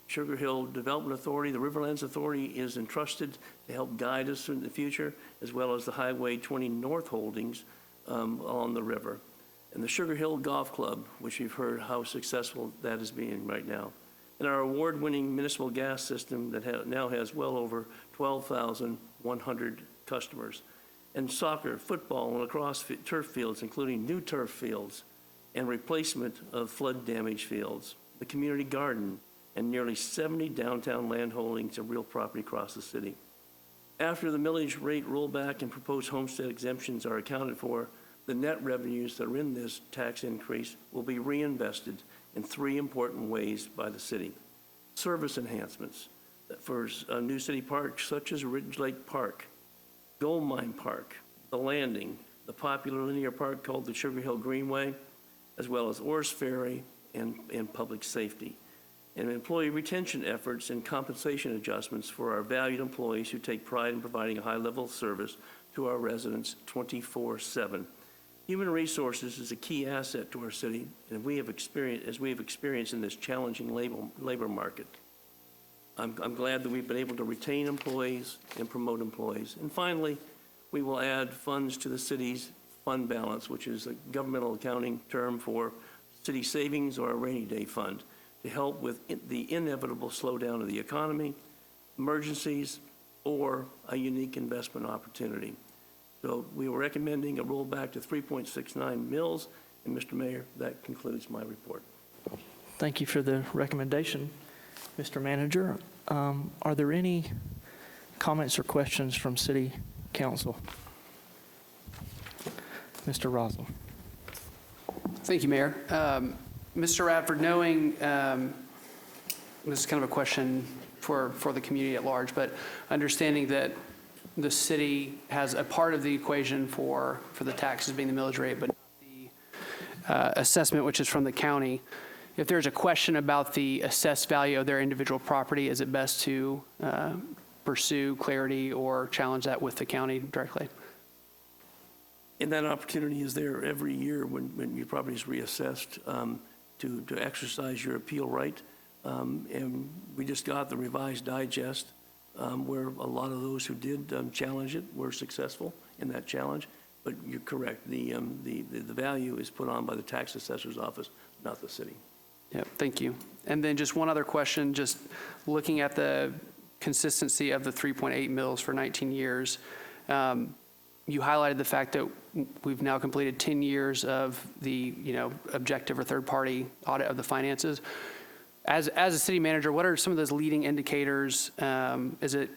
Sugar Hill Development Authority, the Riverlands Authority, is entrusted to help guide us in the future, as well as the Highway 20 North Holdings along the river. And the Sugar Hill Golf Club, which you've heard how successful that is being right now. And our award-winning municipal gas system that now has well over 12,100 customers. And soccer, football, and lacrosse turf fields, including new turf fields and replacement of flood-damaged fields. The community garden, and nearly 70 downtown land holdings of real property across the city. After the millage rate rollback and proposed homestead exemptions are accounted for, the net revenues that are in this tax increase will be reinvested in 3 important ways by the city. Service enhancements for new city parks such as Ridge Lake Park, Gold Mine Park, the Landing, the popular linear park called the Sugar Hill Greenway, as well as Orr's Ferry and public safety. And employee retention efforts and compensation adjustments for our valued employees who take pride in providing a high level of service to our residents 24/7. Human resources is a key asset to our city, and as we have experienced in this challenging labor market. I'm glad that we've been able to retain employees and promote employees. And finally, we will add funds to the city's fund balance, which is a governmental accounting term for city savings or a rainy day fund, to help with the inevitable slowdown of the economy, emergencies, or a unique investment opportunity. So we were recommending a rollback to 3.69 mils, and Mr. Mayor, that concludes my report. Thank you for the recommendation, Mr. Manager. Are there any comments or questions from City Council? Mr. Rosal. Thank you, Mayor. Mr. Radford, knowing, this is kind of a question for the community at large, but understanding that the city has a part of the equation for the taxes being the millage rate, but not the assessment, which is from the county. If there's a question about the assessed value of their individual property, is it best to pursue clarity or challenge that with the county directly? And that opportunity is there every year when your property is reassessed to exercise your appeal right. And we just got the revised digest where a lot of those who did challenge it were successful in that challenge. But you're correct, the value is put on by the tax assessor's office, not the city. Yep, thank you. And then just one other question, just looking at the consistency of the 3.8 mills for 19 years. You highlighted the fact that we've now completed 10 years of the, objective or third-party audit of the finances. As a city manager, what are some of those leading indicators? Is it,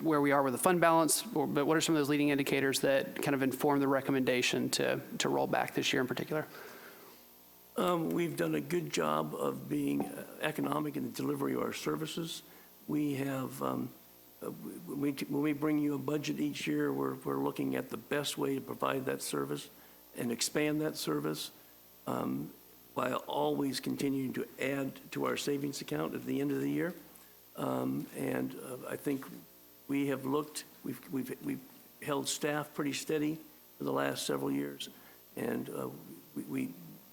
where we are with the fund balance, but what are some of those leading indicators that kind of inform the recommendation to roll back this year in particular? We've done a good job of being economic in the delivery of our services. We have, when we bring you a budget each year, we're looking at the best way to provide that service and expand that service while always continuing to add to our savings account at the end of the year. And I think we have looked, we've held staff pretty steady for the last several years. And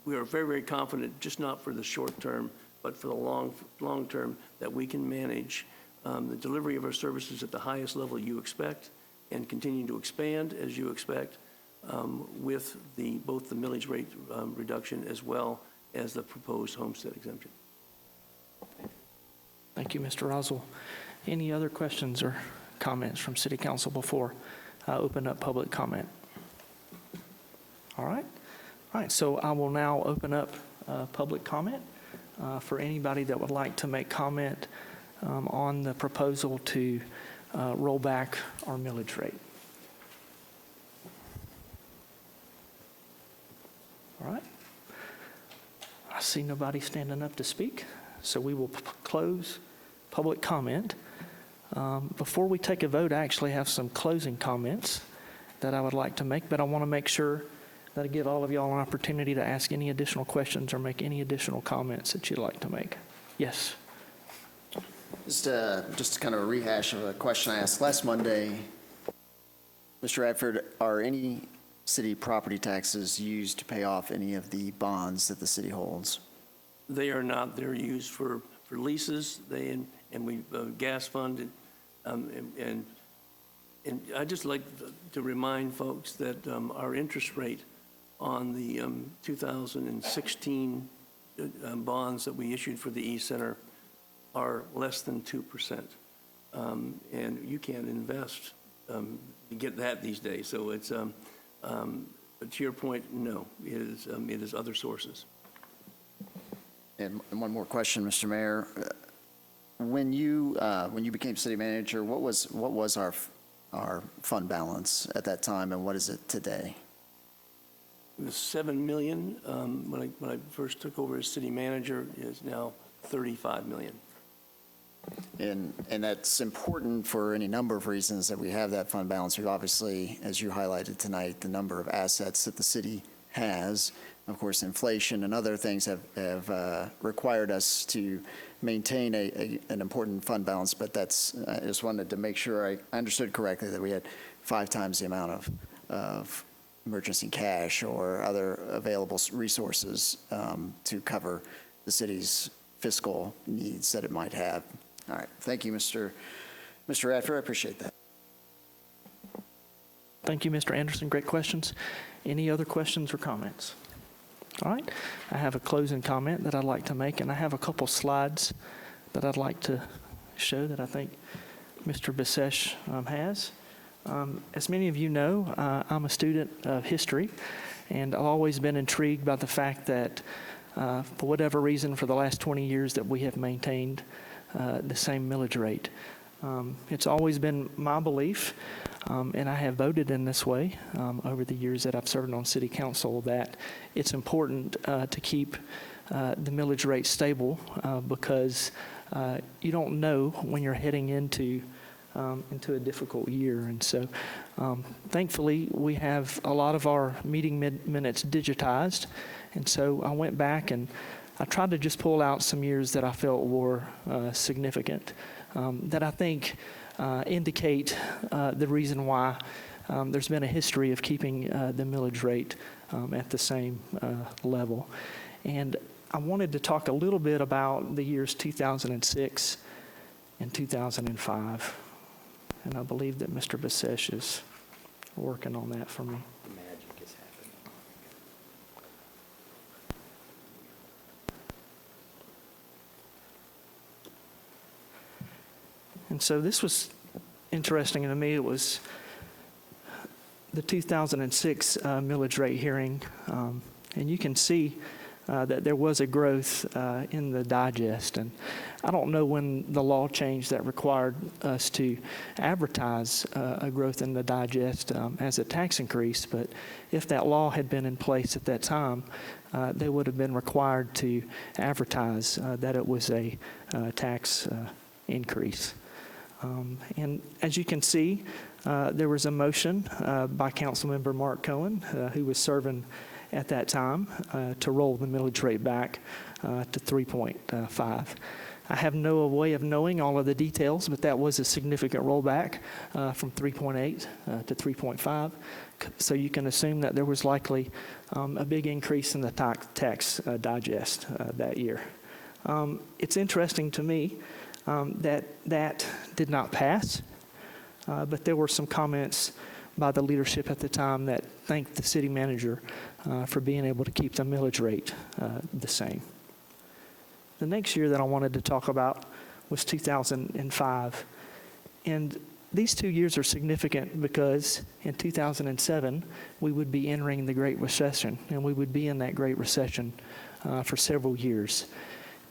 we are very, very confident, just not for the short term, but for the long term, that we can manage the delivery of our services at the highest level you expect and continue to expand as you expect with both the millage rate reduction as well as the proposed homestead exemption. Thank you, Mr. Roswell. Any other questions or comments from City Council before I open up public comment? All right. All right, so I will now open up public comment for anybody that would like to make comment on the proposal to roll back our millage rate. All right. I see nobody standing up to speak, so we will close public comment. Before we take a vote, I actually have some closing comments that I would like to make, but I want to make sure that I give all of y'all an opportunity to ask any additional questions or make any additional comments that you'd like to make. Yes. Just kind of a rehash of a question I asked last Monday. Mr. Radford, are any city property taxes used to pay off any of the bonds that the city holds? They are not. They're used for leases. And we gas fund and I'd just like to remind folks that our interest rate on the 2016 bonds that we issued for the East Center are less than 2%. And you can't invest to get that these days. So it's, but to your point, no, it is other sources. And one more question, Mr. Mayor. When you became city manager, what was our fund balance at that time, and what is it today? It was $7 million when I first took over as city manager. It is now $35 million. And that's important for any number of reasons that we have that fund balance. We've obviously, as you highlighted tonight, the number of assets that the city has. Of course, inflation and other things have required us to maintain an important fund balance, but I just wanted to make sure I understood correctly that we had 5 times the amount of emergency cash or other available resources to cover the city's fiscal needs that it might have. All right. Thank you, Mr. Radford. I appreciate that. Thank you, Mr. Anderson. Great questions. Any other questions or comments? All right. I have a closing comment that I'd like to make, and I have a couple slides that I'd like to show that I think Mr. Bisesh has. As many of you know, I'm a student of history, and I've always been intrigued by the fact that for whatever reason, for the last 20 years that we have maintained the same millage rate. It's always been my belief, and I have voted in this way over the years that I've served on city council, that it's important to keep the millage rate stable because you don't know when you're heading into into a difficult year. And so thankfully, we have a lot of our meeting minutes digitized. And so I went back and I tried to just pull out some years that I felt were significant, that I think indicate the reason why there's been a history of keeping the millage rate at the same level. And I wanted to talk a little bit about the years 2006 and 2005. And I believe that Mr. Basesh is working on that for me. The magic is happening. And so this was interesting to me. It was the 2006 millage rate hearing, and you can see that there was a growth in the digest. And I don't know when the law changed that required us to advertise a growth in the digest as a tax increase, but if that law had been in place at that time, they would have been required to advertise that it was a tax increase. And as you can see, there was a motion by Councilmember Mark Cohen, who was serving at that time, to roll the millage rate back to 3.5. I have no way of knowing all of the details, but that was a significant rollback from 3.8 to 3.5. So you can assume that there was likely a big increase in the tax digest that year. It's interesting to me that did not pass, but there were some comments by the leadership at the time that thanked the city manager for being able to keep the millage rate the same. The next year that I wanted to talk about was 2005. And these 2 years are significant because in 2007, we would be entering the Great Recession, and we would be in that Great Recession for several years.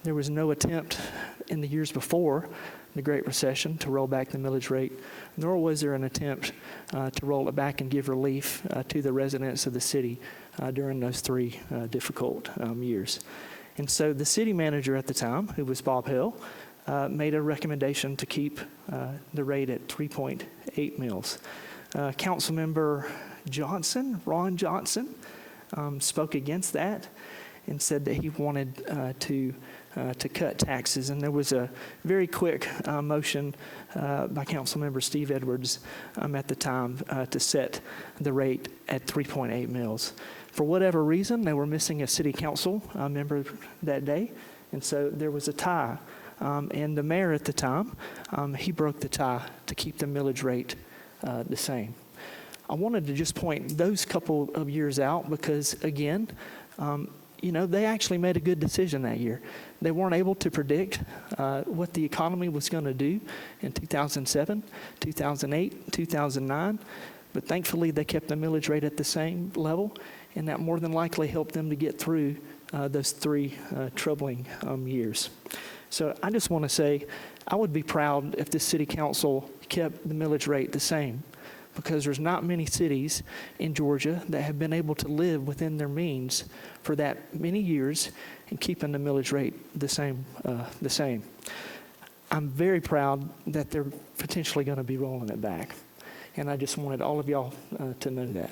There was no attempt in the years before the Great Recession to roll back the millage rate, nor was there an attempt to roll it back and give relief to the residents of the city during those 3 difficult years. And so the city manager at the time, who was Bob Hill, made a recommendation to keep the rate at 3.8 mils. Councilmember Johnson, Ron Johnson, spoke against that and said that he wanted to cut taxes. And there was a very quick motion by Councilmember Steve Edwards at the time to set the rate at 3.8 mils. For whatever reason, they were missing a city council member that day, and so there was a tie. And the mayor at the time, he broke the tie to keep the millage rate the same. I wanted to just point those couple of years out because, again, they actually made a good decision that year. They weren't able to predict what the economy was going to do in 2007, 2008, 2009, but thankfully they kept the millage rate at the same level, and that more than likely helped them to get through those 3 troubling years. So I just want to say I would be proud if the city council kept the millage rate the same, because there's not many cities in Georgia that have been able to live within their means for that many years and keeping the millage rate the same. I'm very proud that they're potentially going to be rolling it back, and I just wanted all of y'all to know that.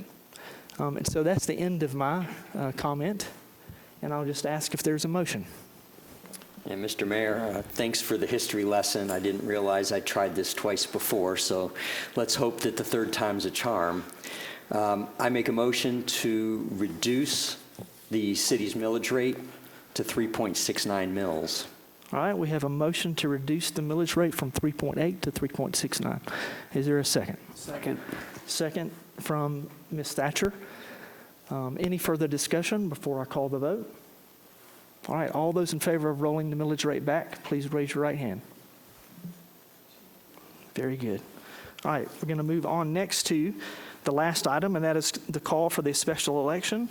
And so that's the end of my comment, and I'll just ask if there's a motion. And Mr. Mayor, thanks for the history lesson. I didn't realize I tried this twice before, so let's hope that the 3rd time's a charm. I make a motion to reduce the city's millage rate to 3.69 mils. All right, we have a motion to reduce the millage rate from 3.8 to 3.69. Is there a second? Second. Second from Ms. Thatcher. Any further discussion before I call the vote? All right, all those in favor of rolling the millage rate back, please raise your right hand. Very good. All right, we're going to move on next to the last item, and that is the call for the special election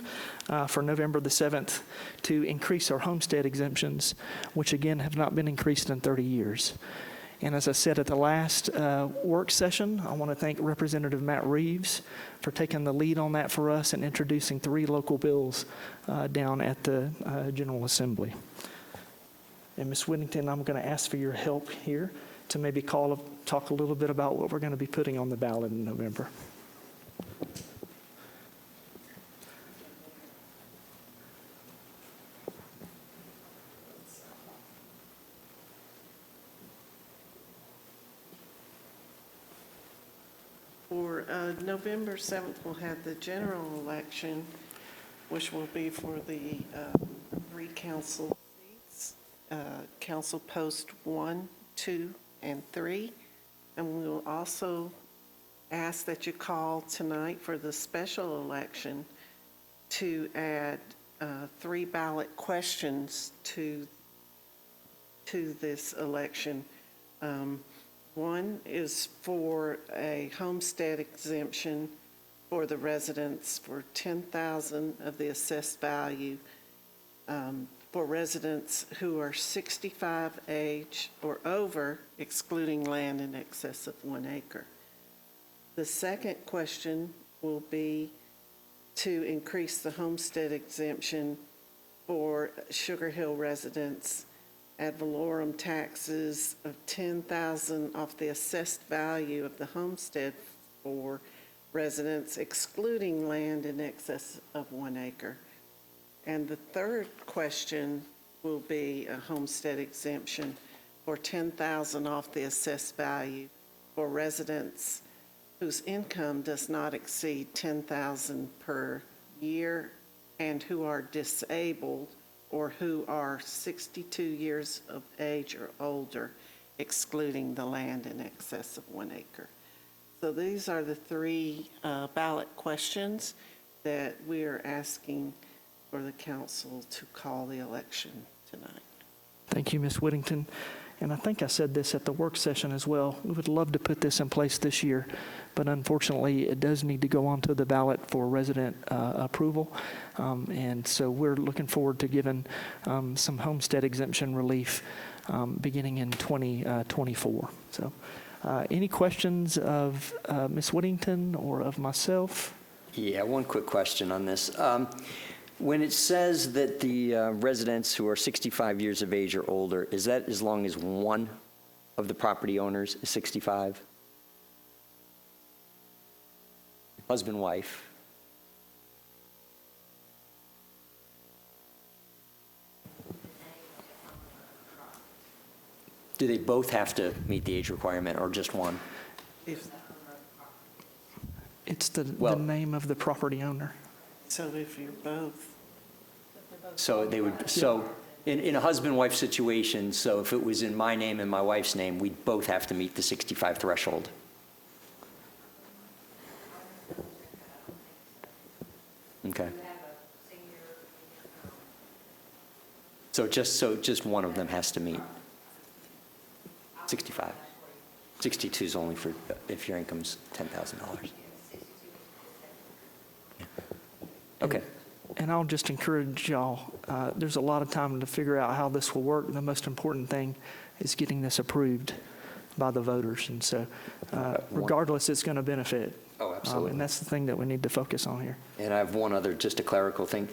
for November the 7th to increase our homestead exemptions, which again have not been increased in 30 years. And as I said at the last work session, I want to thank Representative Matt Reeves for taking the lead on that for us and introducing 3 local bills down at the General Assembly. And Ms. Whittington, I'm going to ask for your help here. to maybe talk a little bit about what we're going to be putting on the ballot in November. For November 7th, we'll have the general election, which will be for the 3 council seats, council post 1, 2, and 3. And we will also ask that you call tonight for the special election to add 3 ballot questions to this election. One is for a homestead exemption for the residents for $10,000 of the assessed value for residents who are 65 age or over, excluding land in excess of 1 acre. The second question will be to increase the homestead exemption for Sugar Hill residents ad valorem taxes of $10,000 off the assessed value of the homestead for residents excluding land in excess of 1 acre. And the third question will be a homestead exemption for $10,000 off the assessed value for residents whose income does not exceed $10,000 per year and who are disabled or who are 62 years of age or older, excluding the land in excess of 1 acre. So these are the 3 ballot questions that we are asking for the council to call the election tonight. Thank you, Ms. Whittington. And I think I said this at the work session as well. We would love to put this in place this year, but unfortunately, it does need to go onto the ballot for resident approval. And so we're looking forward to giving some homestead exemption relief beginning in 2024. So any questions of Ms. Whittington or of myself? Yeah, one quick question on this. When it says that the residents who are 65 years of age or older, is that as long as one of the property owners is 65? Husband, wife? Do they both have to meet the age requirement or just one? It's the name of the property owner. So if you're both. So they would, so in a husband-wife situation, so if it was in my name and my wife's name, we'd both have to meet the 65 threshold. Okay. So just one of them has to meet 65. 62 is only for if your income's $10,000. Okay. And I'll just encourage y'all, there's a lot of time to figure out how this will work. The most important thing is getting this approved by the voters. And so regardless, it's going to benefit. Oh, absolutely. And that's the thing that we need to focus on here. And I have one other, just a clerical thing.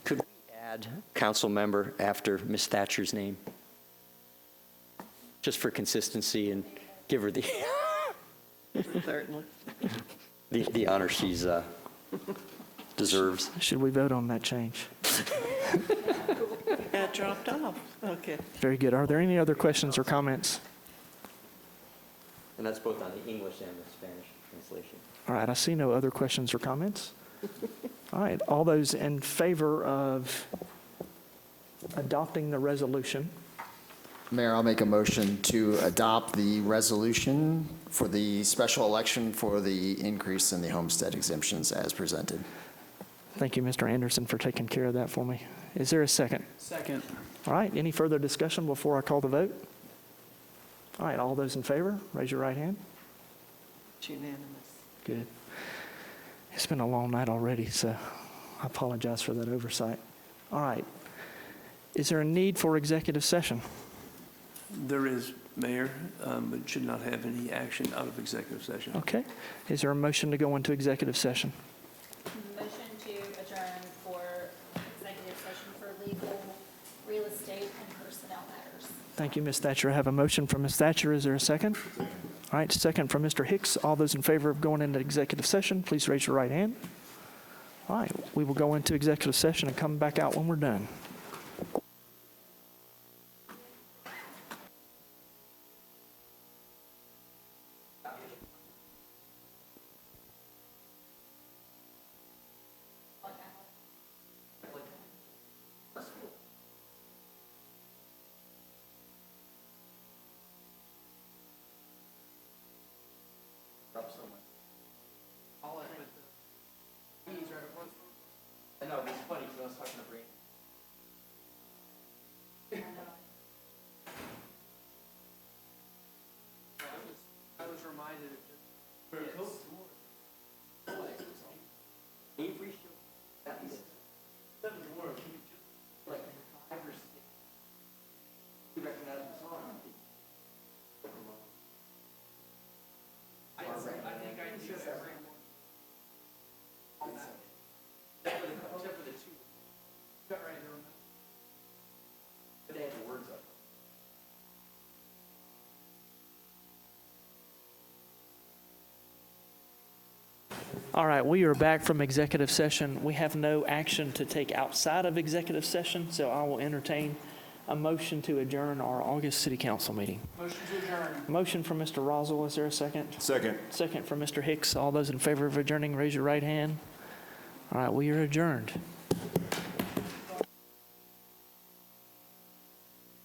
Could we add council member after Ms. Thatcher's name? Just for consistency and give her the Certainly. the honor she's deserves. Should we vote on that change? Got dropped off. Okay. Very good. Are there any other questions or comments? And that's both on the English and the Spanish translation. All right, I see no other questions or comments. All right, all those in favor of adopting the resolution? Mayor, I'll make a motion to adopt the resolution for the special election for the increase in the homestead exemptions as presented. Thank you, Mr. Anderson, for taking care of that for me. Is there a second? Second. All right, any further discussion before I call the vote? All right, all those in favor, raise your right hand. It's unanimous. Good. It's been a long night already, so I apologize for that oversight. All right. Is there a need for executive session? There is, Mayor, but should not have any action out of executive session. Okay. Is there a motion to go into executive session? Motion to adjourn for executive session for legal, real estate, and personnel matters. Thank you, Ms. Thatcher. I have a motion from Ms. Thatcher. Is there a second? All right, second from Mr. Hicks. All those in favor of going into executive session, please raise your right hand. All right, we will go into executive session and come back out when we're done. I know, it's funny, because I was talking to Bree. I was reminded of Avery showed that piece. Seventh word, like 5 or 6. You recognize the song? I think I did every one. Except for the 2. Got right here. But they had the words up. All right, we are back from executive session. We have no action to take outside of executive session, so I will entertain a motion to adjourn our August City Council meeting. Motion to adjourn. Motion from Mr. Rosal. Is there a second? Second. Second from Mr. Hicks. All those in favor of adjourning, raise your right hand. All right, we are adjourned.